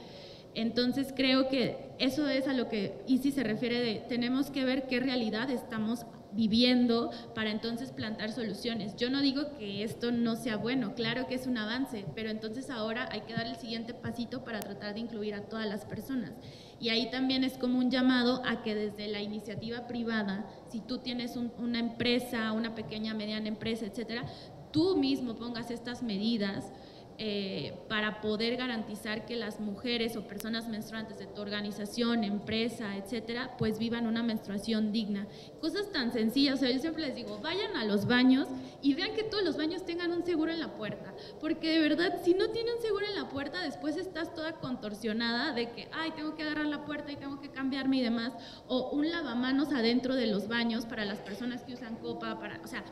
Entonces creo que eso es a lo que ICSI se refiere de tenemos que ver qué realidad estamos viviendo para entonces plantar soluciones. Yo no digo que esto no sea bueno, claro que es un avance, pero entonces ahora hay que dar el siguiente pasito para tratar de incluir a todas las personas. Y ahí también es como un llamado a que desde la iniciativa privada, si tú tienes una empresa, una pequeña, mediana empresa, etcétera, tú mismo pongas estas medidas para poder garantizar que las mujeres o personas menstruantes de tu organización, empresa, etcétera, pues vivan una menstruación digna. Cosas tan sencillas, o sea, yo siempre les digo, vayan a los baños y vean que todos los baños tengan un seguro en la puerta, porque de verdad, si no tiene un seguro en la puerta, después estás toda contorsionada de que, ay, tengo que agarrar la puerta y tengo que cambiarme y demás, o un lavamanos adentro de los baños para las personas que usan copa, o sea,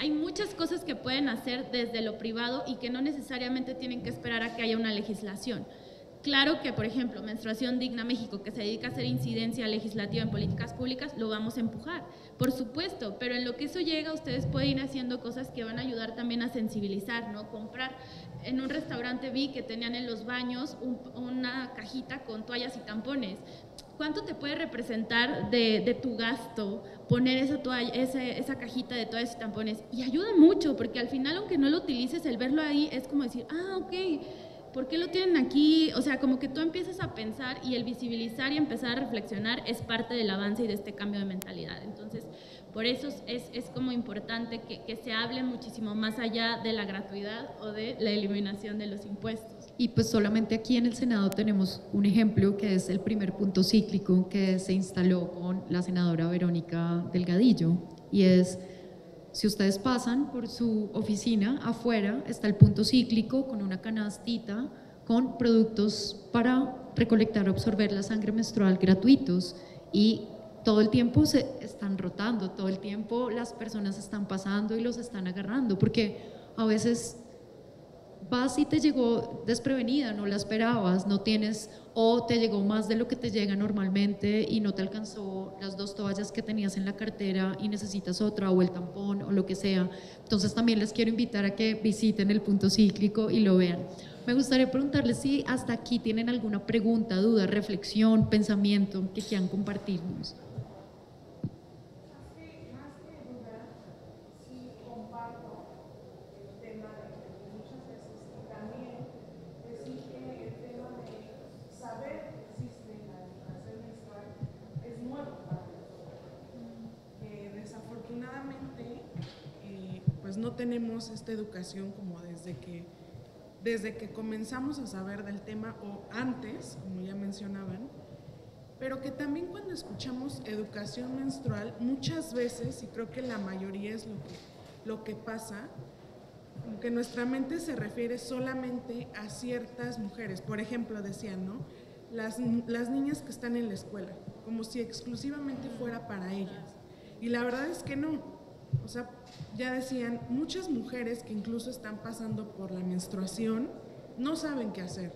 hay muchas cosas que pueden hacer desde lo privado y que no necesariamente tienen que esperar a que haya una legislación. Claro que, por ejemplo, Menstruación Digna México, que se dedica a hacer incidencia legislativa en políticas públicas, lo vamos a empujar, por supuesto, pero en lo que eso llega, ustedes pueden ir haciendo cosas que van a ayudar también a sensibilizar, ¿no? Comprar, en un restaurante vi que tenían en los baños una cajita con toallas y tampones. ¿Cuánto te puede representar de tu gasto poner esa cajita de toallas y tampones? Y ayuda mucho, porque al final, aunque no lo utilices, el verlo ahí es como decir, ah, ok, ¿por qué lo tienen aquí? O sea, como que tú empiezas a pensar, y el visibilizar y empezar a reflexionar es parte del avance y de este cambio de mentalidad. Entonces, por eso es como importante que se hable muchísimo más allá de la gratuidad o de la eliminación de los impuestos. Y pues solamente aquí en el Senado tenemos un ejemplo, que es el primer punto cíclico que se instaló con la senadora Verónica Delgadillo, y es, si ustedes pasan por su oficina, afuera está el punto cíclico con una canastita con productos para recolectar o absorber la sangre menstrual gratuitos, y todo el tiempo se están rotando, todo el tiempo las personas están pasando y los están agarrando, porque a veces vas y te llegó desprevenida, no la esperabas, no tienes, o te llegó más de lo que te llega normalmente y no te alcanzó las 2 toallas que tenías en la cartera y necesitas otra, o el tampón, o lo que sea. Entonces también les quiero invitar a que visiten el punto cíclico y lo vean. Me gustaría preguntarles si hasta aquí tienen alguna pregunta, duda, reflexión, pensamiento que quieran compartirnos. Pues no tenemos esta educación como desde que comenzamos a saber del tema, o antes, como ya mencionaban, pero que también cuando escuchamos educación menstrual, muchas veces, y creo que la mayoría es lo que pasa, como que nuestra mente se refiere solamente a ciertas mujeres. Por ejemplo, decían, ¿no? Las niñas que están en la escuela, como si exclusivamente fuera para ellas. Y la verdad es que no. O sea, ya decían, muchas mujeres que incluso están pasando por la menstruación no saben qué hacer.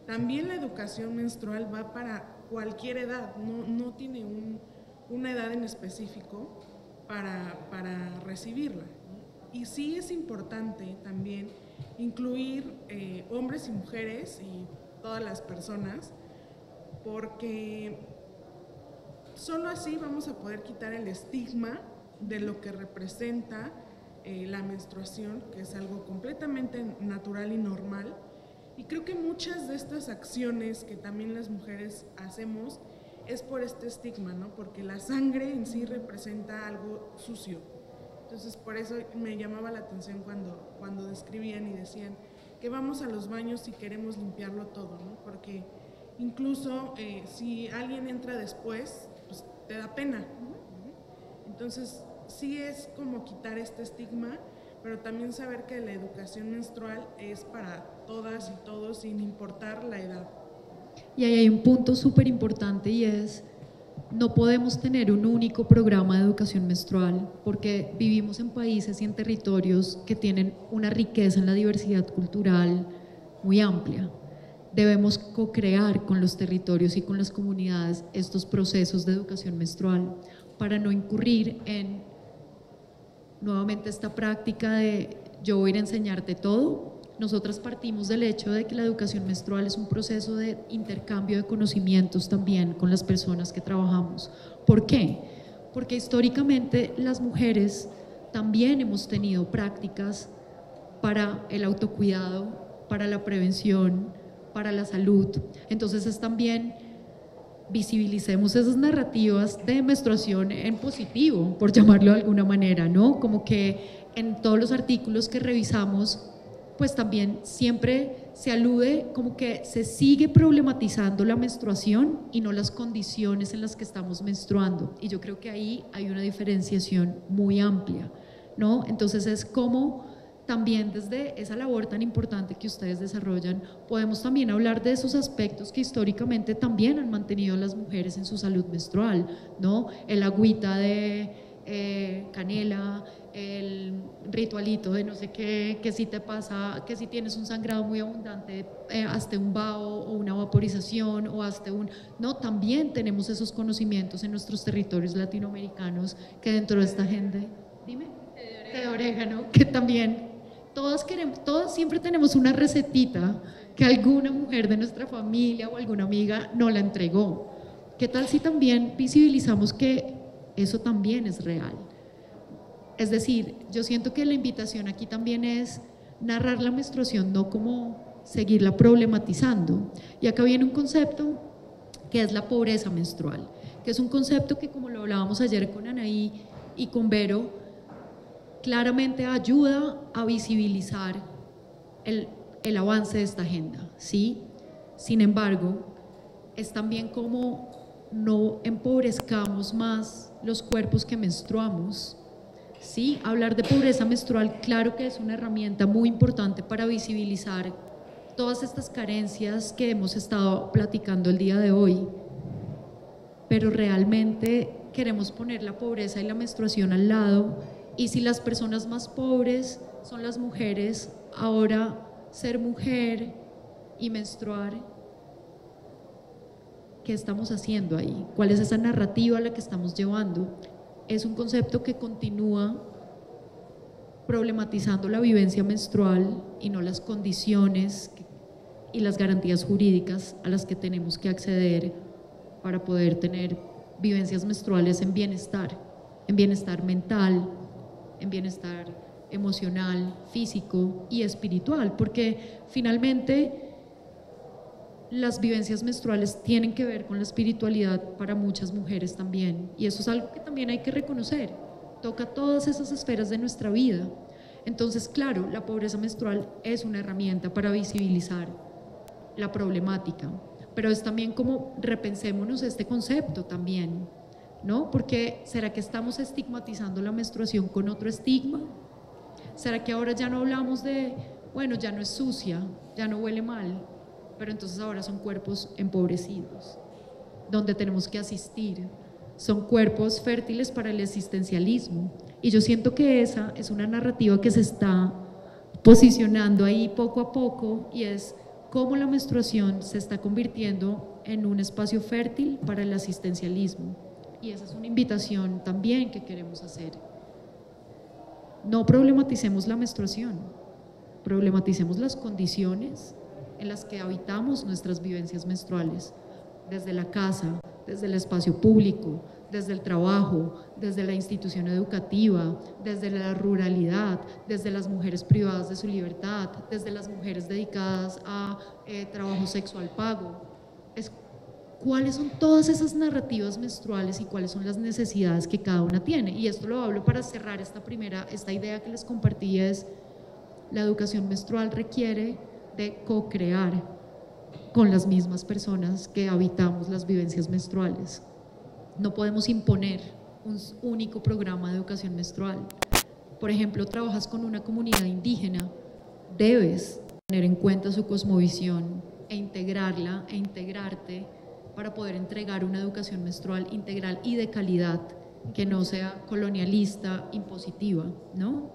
También la educación menstrual va para cualquier edad, no tiene una edad en específico para recibirla. Y sí es importante también incluir hombres y mujeres y todas las personas, porque solo así vamos a poder quitar el estigma de lo que representa la menstruación, que es algo completamente natural y normal. Y creo que muchas de estas acciones que también las mujeres hacemos es por este estigma, ¿no? Porque la sangre en sí representa algo sucio. Entonces, por eso me llamaba la atención cuando describían y decían que vamos a los baños y queremos limpiarlo todo, ¿no? Porque incluso si alguien entra después, pues te da pena. Entonces, sí es como quitar este estigma, pero también saber que la educación menstrual es para todas y todos, sin importar la edad. Y ahí hay un punto súper importante, y es, no podemos tener un único programa de educación menstrual, porque vivimos en países y en territorios que tienen una riqueza en la diversidad cultural muy amplia. Debemos co-crear con los territorios y con las comunidades estos procesos de educación menstrual para no incurrir en nuevamente esta práctica de yo voy a ir a enseñarte todo. Nosotras partimos del hecho de que la educación menstrual es un proceso de intercambio de conocimientos también con las personas que trabajamos. ¿Por qué? Porque históricamente las mujeres también hemos tenido prácticas para el autocuidado, para la prevención, para la salud. Entonces es también visibilicemos esas narrativas de menstruación en positivo, por llamarlo de alguna manera, ¿no? Como que en todos los artículos que revisamos pues también siempre se alude como que se sigue problematizando la menstruación y no las condiciones en las que estamos menstruando. Y yo creo que ahí hay una diferenciación muy amplia, ¿no? Entonces es como también desde esa labor tan importante que ustedes desarrollan, podemos también hablar de esos aspectos que históricamente también han mantenido a las mujeres en su salud menstrual, ¿no? El agüita de canela, el ritualito de no sé qué, que si te pasa, que si tienes un sangrado muy abundante, hazte un vaho o una vaporización o hazte un… No, también tenemos esos conocimientos en nuestros territorios latinoamericanos que dentro de esta gente, dime, té de orégano, que también todas siempre tenemos una recetita que alguna mujer de nuestra familia o alguna amiga nos la entregó. ¿Qué tal si también visibilizamos que eso también es real? Es decir, yo siento que la invitación aquí también es narrar la menstruación, no como seguirla problematizando. Y acá viene un concepto que es la pobreza menstrual, que es un concepto que, como lo hablábamos ayer con Anaí y con Vero, claramente ayuda a visibilizar el avance de esta agenda, ¿sí? Sin embargo, es también como no empobrezcamos más los cuerpos que menstruamos, ¿sí? Hablar de pobreza menstrual, claro que es una herramienta muy importante para visibilizar todas estas carencias que hemos estado platicando el día de hoy, pero realmente queremos poner la pobreza y la menstruación al lado. Y si las personas más pobres son las mujeres, ahora ser mujer y menstruar, ¿qué estamos haciendo ahí? ¿Cuál es esa narrativa a la que estamos llevando? Es un concepto que continúa problematizando la vivencia menstrual y no las condiciones y las garantías jurídicas a las que tenemos que acceder para poder tener vivencias menstruales en bienestar mental, en bienestar emocional, físico y espiritual, porque finalmente las vivencias menstruales tienen que ver con la espiritualidad para muchas mujeres también, y eso es algo que también hay que reconocer, toca todas esas esferas de nuestra vida. Entonces, claro, la pobreza menstrual es una herramienta para visibilizar la problemática, pero es también como repensémonos este concepto también, ¿no? Porque ¿será que estamos estigmatizando la menstruación con otro estigma? ¿Será que ahora ya no hablamos de, bueno, ya no es sucia, ya no huele mal, pero entonces ahora son cuerpos empobrecidos, donde tenemos que asistir, son cuerpos fértiles para el existencialismo? Y yo siento que esa es una narrativa que se está posicionando ahí poco a poco, y es cómo la menstruación se está convirtiendo en un espacio fértil para el asistencialismo. Y esa es una invitación también que queremos hacer. No problematicemos la menstruación, problematicemos las condiciones en las que habitamos nuestras vivencias menstruales, desde la casa, desde el espacio público, desde el trabajo, desde la institución educativa, desde la ruralidad, desde las mujeres privadas de su libertad, desde las mujeres dedicadas a trabajo sexual pago. ¿Cuáles son todas esas narrativas menstruales y cuáles son las necesidades que cada una tiene? Y esto lo hablo para cerrar esta idea que les compartí, es la educación menstrual requiere de co-crear con las mismas personas que habitamos las vivencias menstruales. No podemos imponer un único programa de educación menstrual. Por ejemplo, trabajas con una comunidad indígena, debes tener en cuenta su cosmovisión e integrarla e integrarte para poder entregar una educación menstrual integral y de calidad, que no sea colonialista, impositiva, ¿no?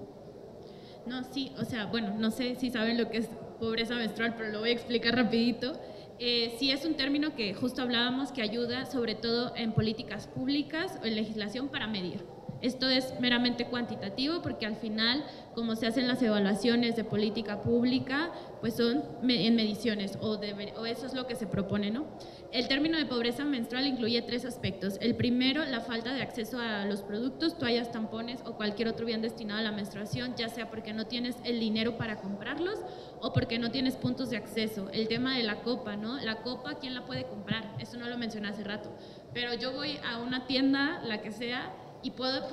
No, sí, o sea, bueno, no sé si saben lo que es pobreza menstrual, pero lo voy a explicar rapidito. Sí, es un término que justo hablábamos que ayuda sobre todo en políticas públicas o en legislación para medir. Esto es meramente cuantitativo porque al final, como se hacen las evaluaciones de política pública, pues son en mediciones o eso es lo que se propone, ¿no? El término de pobreza menstrual incluye 3 aspectos. El primero, la falta de acceso a los productos, toallas, tampones o cualquier otro bien destinado a la menstruación, ya sea porque no tienes el dinero para comprarlos o porque no tienes puntos de acceso. El tema de la copa, ¿no? La copa, ¿quién la puede comprar? Eso no lo mencioné hace rato. Pero yo voy a una tienda, la que sea, y puedo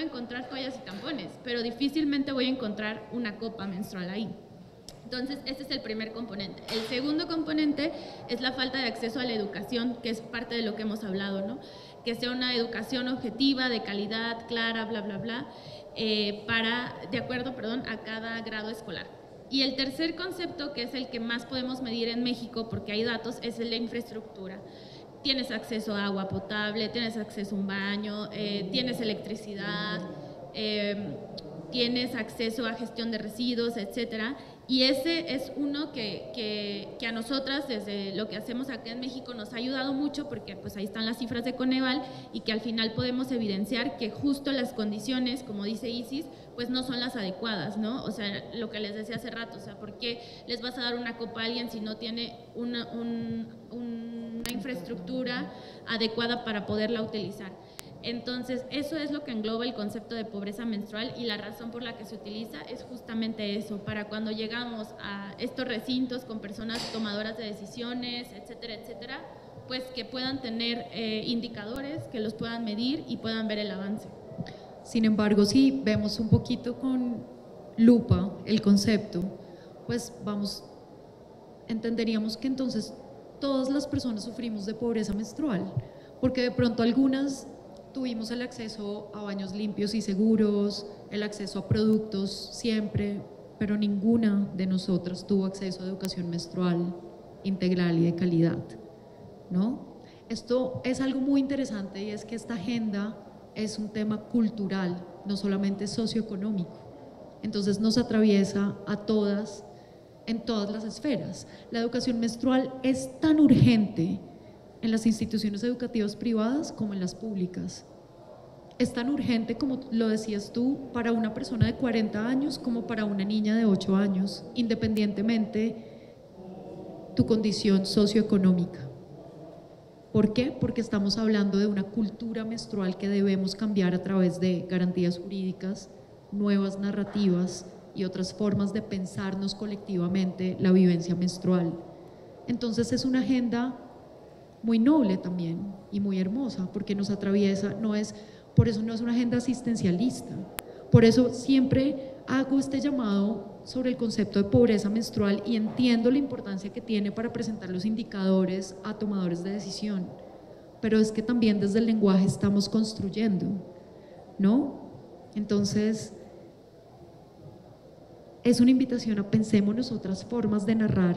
encontrar toallas y tampones, pero difícilmente voy a encontrar una copa menstrual ahí. Entonces, este es el primer componente. El segundo componente es la falta de acceso a la educación, que es parte de lo que hemos hablado, ¿no? Que sea una educación objetiva, de calidad, clara, bla, bla, bla, de acuerdo, a cada grado escolar. Y el tercer concepto, que es el que más podemos medir en México, porque hay datos, es el de infraestructura. Tienes acceso a agua potable, tienes acceso a un baño, tienes electricidad, tienes acceso a gestión de residuos, etcétera. Y ese es uno que a nosotras, desde lo que hacemos acá en México, nos ha ayudado mucho, porque pues ahí están las cifras de Coneval, y que al final podemos evidenciar que justo las condiciones, como dice Isis, pues no son las adecuadas, ¿no? O sea, lo que les decía hace rato, o sea, ¿por qué les vas a dar una copa a alguien si no tiene una infraestructura adecuada para poderla utilizar? Entonces, eso es lo que engloba el concepto de pobreza menstrual, y la razón por la que se utiliza es justamente eso, para cuando llegamos a estos recintos con personas tomadoras de decisiones, etcétera, etcétera, pues que puedan tener indicadores, que los puedan medir y puedan ver el avance. Sin embargo, si vemos un poquito con lupa el concepto, pues entenderíamos que entonces todas las personas sufrimos de pobreza menstrual, porque de pronto algunas tuvimos el acceso a baños limpios y seguros, el acceso a productos siempre, pero ninguna de nosotras tuvo acceso a educación menstrual integral y de calidad, ¿no? Esto es algo muy interesante, y es que esta agenda es un tema cultural, no solamente socioeconómico. Entonces nos atraviesa a todas, en todas las esferas. La educación menstrual es tan urgente en las instituciones educativas privadas como en las públicas. Es tan urgente, como lo decías tú, para una persona de 40 años como para una niña de 8 años, independientemente tu condición socioeconómica. ¿Por qué? Porque estamos hablando de una cultura menstrual que debemos cambiar a través de garantías jurídicas, nuevas narrativas y otras formas de pensarnos colectivamente la vivencia menstrual. Entonces es una agenda muy noble también y muy hermosa, porque nos atraviesa, por eso no es una agenda asistencialista. Por eso siempre hago este llamado sobre el concepto de pobreza menstrual, y entiendo la importancia que tiene para presentar los indicadores a tomadores de decisión, pero es que también desde el lenguaje estamos construyendo, ¿no? Entonces, es una invitación a pensémonos otras formas de narrar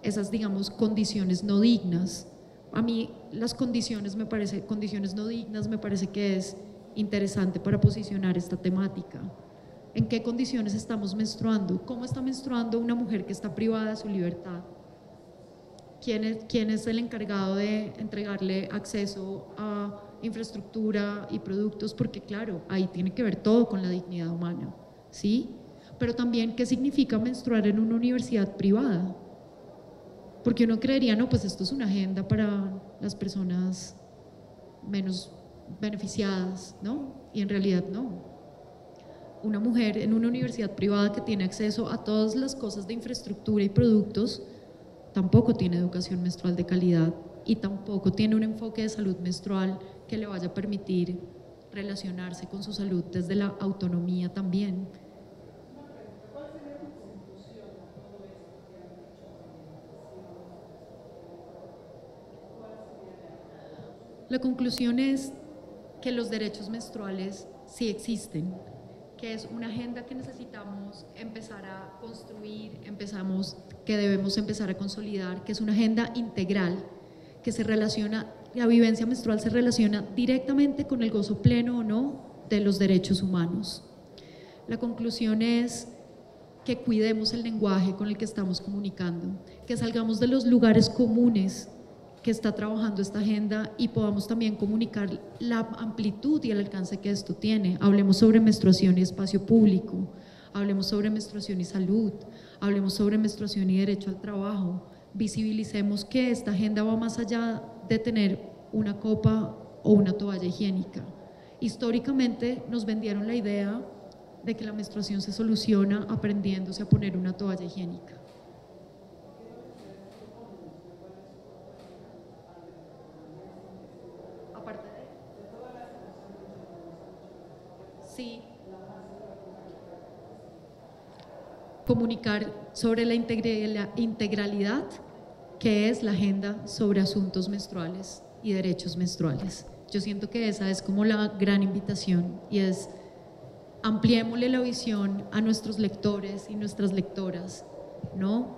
esas, digamos, condiciones no dignas. A mí las condiciones no dignas me parece que es interesante para posicionar esta temática. ¿En qué condiciones estamos menstruando? ¿Cómo está menstruando una mujer que está privada de su libertad? ¿Quién es el encargado de entregarle acceso a infraestructura y productos? Porque claro, ahí tiene que ver todo con la dignidad humana, ¿sí? Pero también, ¿qué significa menstruar en una universidad privada? Porque uno creería, no, pues esto es una agenda para las personas menos beneficiadas, ¿no? Y en realidad no. Una mujer en una universidad privada que tiene acceso a todas las cosas de infraestructura y productos tampoco tiene educación menstrual de calidad, y tampoco tiene un enfoque de salud menstrual que le vaya a permitir relacionarse con su salud desde la autonomía también. La conclusión es que los derechos menstruales sí existen, que es una agenda que necesitamos empezar a construir, que debemos empezar a consolidar, que es una agenda integral, que la vivencia menstrual se relaciona directamente con el gozo pleno o no de los derechos humanos. La conclusión es que cuidemos el lenguaje con el que estamos comunicando, que salgamos de los lugares comunes que está trabajando esta agenda y podamos también comunicar la amplitud y el alcance que esto tiene. Hablemos sobre menstruación y espacio público, hablemos sobre menstruación y salud, hablemos sobre menstruación y derecho al trabajo. Visibilicemos que esta agenda va más allá de tener una copa o una toalla higiénica. Históricamente nos vendieron la idea de que la menstruación se soluciona aprendiéndose a poner una toalla higiénica. Aparte de... Sí. comunicar sobre la integralidad que es la agenda sobre asuntos menstruales y derechos menstruales. Yo siento que esa es como la gran invitación, y es: ampliémosle la visión a nuestros lectores y nuestras lectoras, ¿no?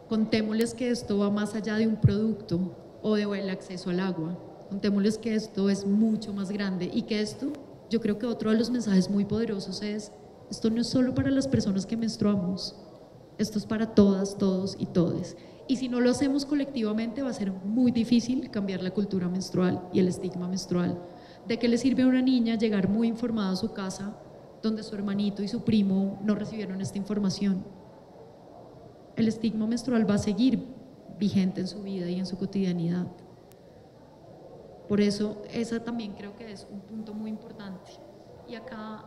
Contémosles que esto va más allá de un producto o del acceso al agua. Contémosles que esto es mucho más grande, y que esto, yo creo que otro de los mensajes muy poderosos es: esto no es solo para las personas que menstruamos, esto es para todas, todos y todes. Y si no lo hacemos colectivamente, va a ser muy difícil cambiar la cultura menstrual y el estigma menstrual. ¿De qué le sirve a una niña llegar muy informada a su casa donde su hermanito y su primo no recibieron esta información? El estigma menstrual va a seguir vigente en su vida y en su cotidianidad. Por eso, esa también creo que es un punto muy importante. Y acá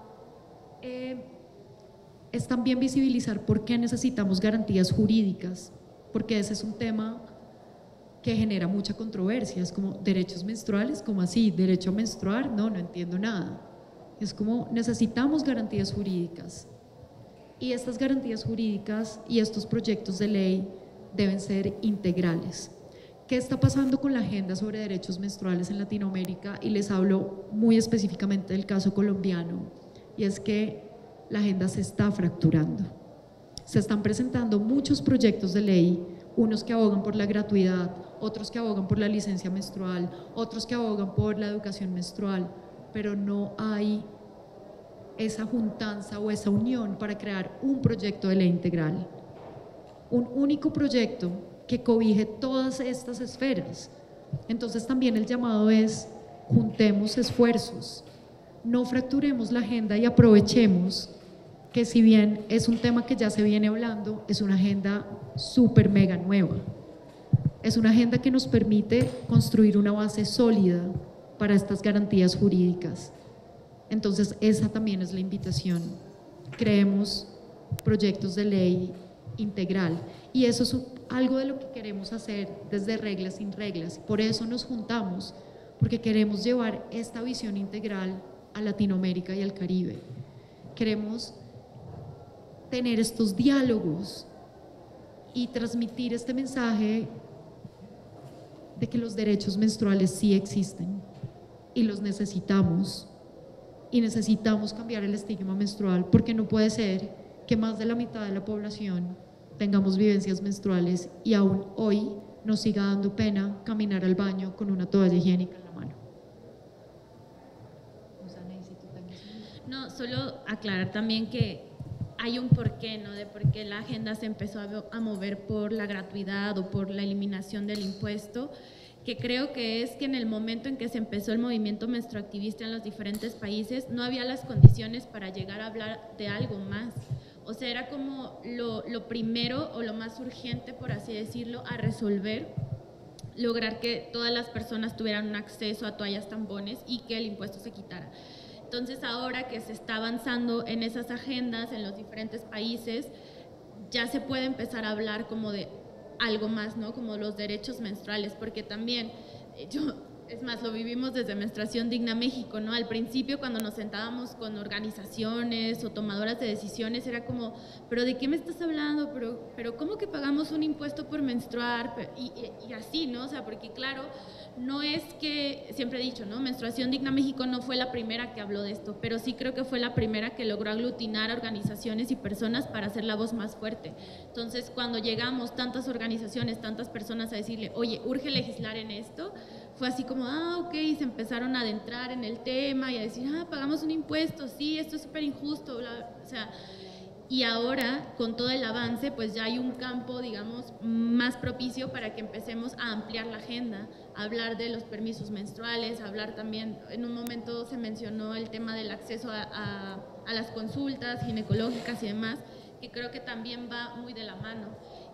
es también visibilizar por qué necesitamos garantías jurídicas, porque ese es un tema que genera mucha controversia. Es como: derechos menstruales, ¿cómo así? ¿Derecho a menstruar? No entiendo nada. Es como: necesitamos garantías jurídicas, y estas garantías jurídicas y estos proyectos de ley deben ser integrales. ¿Qué está pasando con la agenda sobre derechos menstruales en Latinoamérica? Y les hablo muy específicamente del caso colombiano, y es que la agenda se está fracturando. Se están presentando muchos proyectos de ley, unos que abogan por la gratuidad, otros que abogan por la licencia menstrual, otros que abogan por la educación menstrual, pero no hay esa juntanza o esa unión para crear un proyecto de ley integral, un único proyecto que cobije todas estas esferas. Entonces también el llamado es: juntemos esfuerzos, no fracturemos la agenda y aprovechemos que, si bien es un tema que ya se viene hablando, es una agenda súper mega nueva. Es una agenda que nos permite construir una base sólida para estas garantías jurídicas. Entonces esa también es la invitación: creemos proyectos de ley integral, y eso es algo de lo que queremos hacer desde Reglas Sin Reglas. Por eso nos juntamos, porque queremos llevar esta visión integral a Latinoamérica y al Caribe. Queremos tener estos diálogos y transmitir este mensaje de que los derechos menstruales sí existen y los necesitamos, y necesitamos cambiar el estigma menstrual, porque no puede ser que más de la mitad de la población tengamos vivencias menstruales y aún hoy nos siga dando pena caminar al baño con una toalla higiénica en la mano. No, solo aclarar también que hay un porqué, ¿no? De por qué la agenda se empezó a mover por la gratuidad o por la eliminación del impuesto, que creo que es que en el momento en que se empezó el movimiento menstruactivista en los diferentes países, no había las condiciones para llegar a hablar de algo más. O sea, era como lo primero o lo más urgente, por así decirlo, a resolver, lograr que todas las personas tuvieran un acceso a toallas, tampones, y que el impuesto se quitara. Entonces, ahora que se está avanzando en esas agendas en los diferentes países, ya se puede empezar a hablar como de algo más, ¿no? Como los derechos menstruales, porque también es más, lo vivimos desde Menstruación Digna México, ¿no? Al principio, cuando nos sentábamos con organizaciones o tomadoras de decisiones, era como: ¿pero de qué me estás hablando? ¿Pero cómo que pagamos un impuesto por menstruar? Y así, ¿no? O sea, porque claro, no es que, siempre he dicho, ¿no? Menstruación Digna México no fue la primera que habló de esto, pero sí creo que fue la primera que logró aglutinar a organizaciones y personas para hacer la voz más fuerte. Entonces, cuando llegamos tantas organizaciones, tantas personas a decirle: oye, urge legislar en esto, fue así como: ok, se empezaron a adentrar en el tema y a decir: pagamos un impuesto, sí, esto es súper injusto, o sea, y ahora, con todo el avance, pues ya hay un campo, digamos, más propicio para que empecemos a ampliar la agenda, a hablar de los permisos menstruales, a hablar también, en un momento se mencionó el tema del acceso a las consultas ginecológicas y demás, que creo que también va muy de la mano.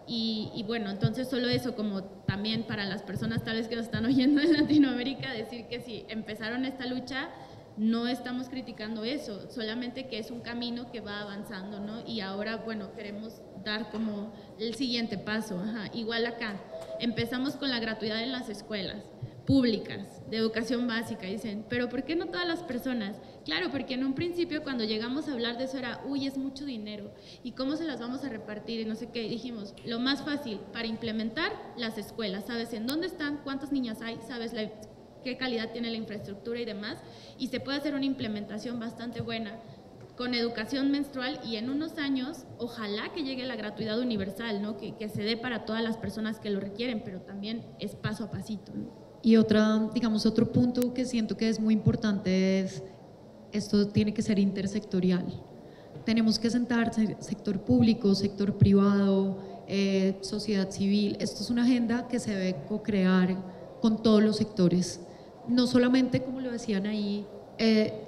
Y bueno, entonces solo eso, como también para las personas tal vez que nos están oyendo en Latinoamérica, decir que si empezaron esta lucha, no estamos criticando eso, solamente que es un camino que va avanzando, ¿no? Y ahora, bueno, queremos dar como el siguiente paso. Igual acá, empezamos con la gratuidad en las escuelas, públicas de educación básica. Dicen, pero ¿por qué no todas las personas? Claro, porque en un principio cuando llegamos a hablar de eso era, uy, es mucho dinero, ¿y cómo se las vamos a repartir? Y no sé qué, y dijimos, lo más fácil para implementar, las escuelas, sabes en dónde están, cuántas niñas hay, sabes qué calidad tiene la infraestructura y demás, y se puede hacer una implementación bastante buena con educación menstrual, y en unos años ojalá que llegue la gratuidad universal, ¿no? Que se dé para todas las personas que lo requieren, pero también es paso a pasito, ¿no? Y digamos, otro punto que siento que es muy importante es, esto tiene que ser intersectorial. Tenemos que sentarse, sector público, sector privado, sociedad civil. Esto es una agenda que se debe co-crear con todos los sectores. No solamente, como lo decían ahí,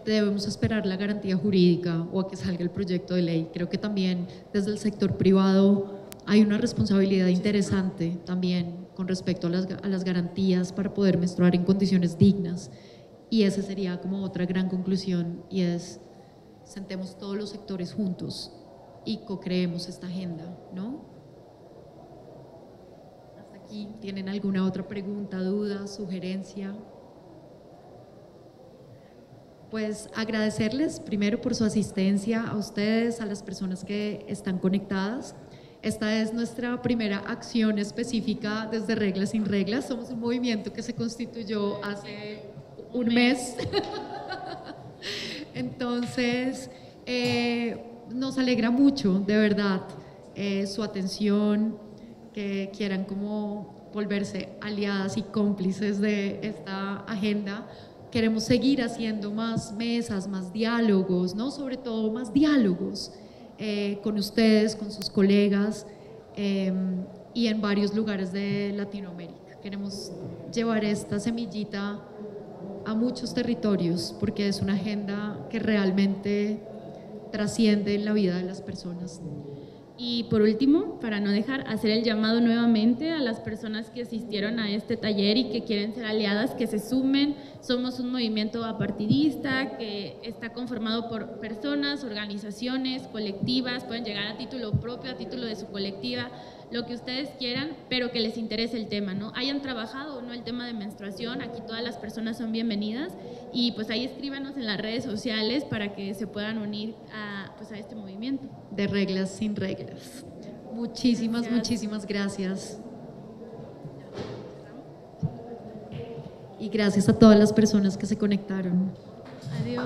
debemos esperar la garantía jurídica o a que salga el proyecto de ley. Creo que también desde el sector privado hay una responsabilidad interesante también con respecto a las garantías para poder menstruar en condiciones dignas, y esa sería como otra gran conclusión, y es sentemos todos los sectores juntos y co-creemos esta agenda, ¿no? Hasta aquí, ¿tienen alguna otra pregunta, duda, sugerencia? Pues agradecerles primero por su asistencia, a ustedes, a las personas que están conectadas. Esta es nuestra primera acción específica desde Reglas Sin Reglas. Somos un movimiento que se constituyó hace un mes. Entonces, nos alegra mucho, de verdad, su atención, que quieran como volverse aliadas y cómplices de esta agenda. Queremos seguir haciendo más mesas, más diálogos, ¿no? Sobre todo más diálogos con ustedes, con sus colegas y en varios lugares de Latinoamérica. Queremos llevar esta semillita a muchos territorios porque es una agenda que realmente trasciende en la vida de las personas. Y por último, para no dejar, hacer el llamado nuevamente a las personas que asistieron a este taller y que quieren ser aliadas, que se sumen. Somos un movimiento apartidista que está conformado por personas, organizaciones, colectivas, pueden llegar a título propio, a título de su colectiva, lo que ustedes quieran, pero que les interese el tema, ¿no? Hayan trabajado o no el tema de menstruación, aquí todas las personas son bienvenidas, y pues ahí escríbanos en las redes sociales para que se puedan unir pues a este movimiento. De Reglas Sin Reglas. Muchísimas gracias. Y gracias a todas las personas que se conectaron. Adiós.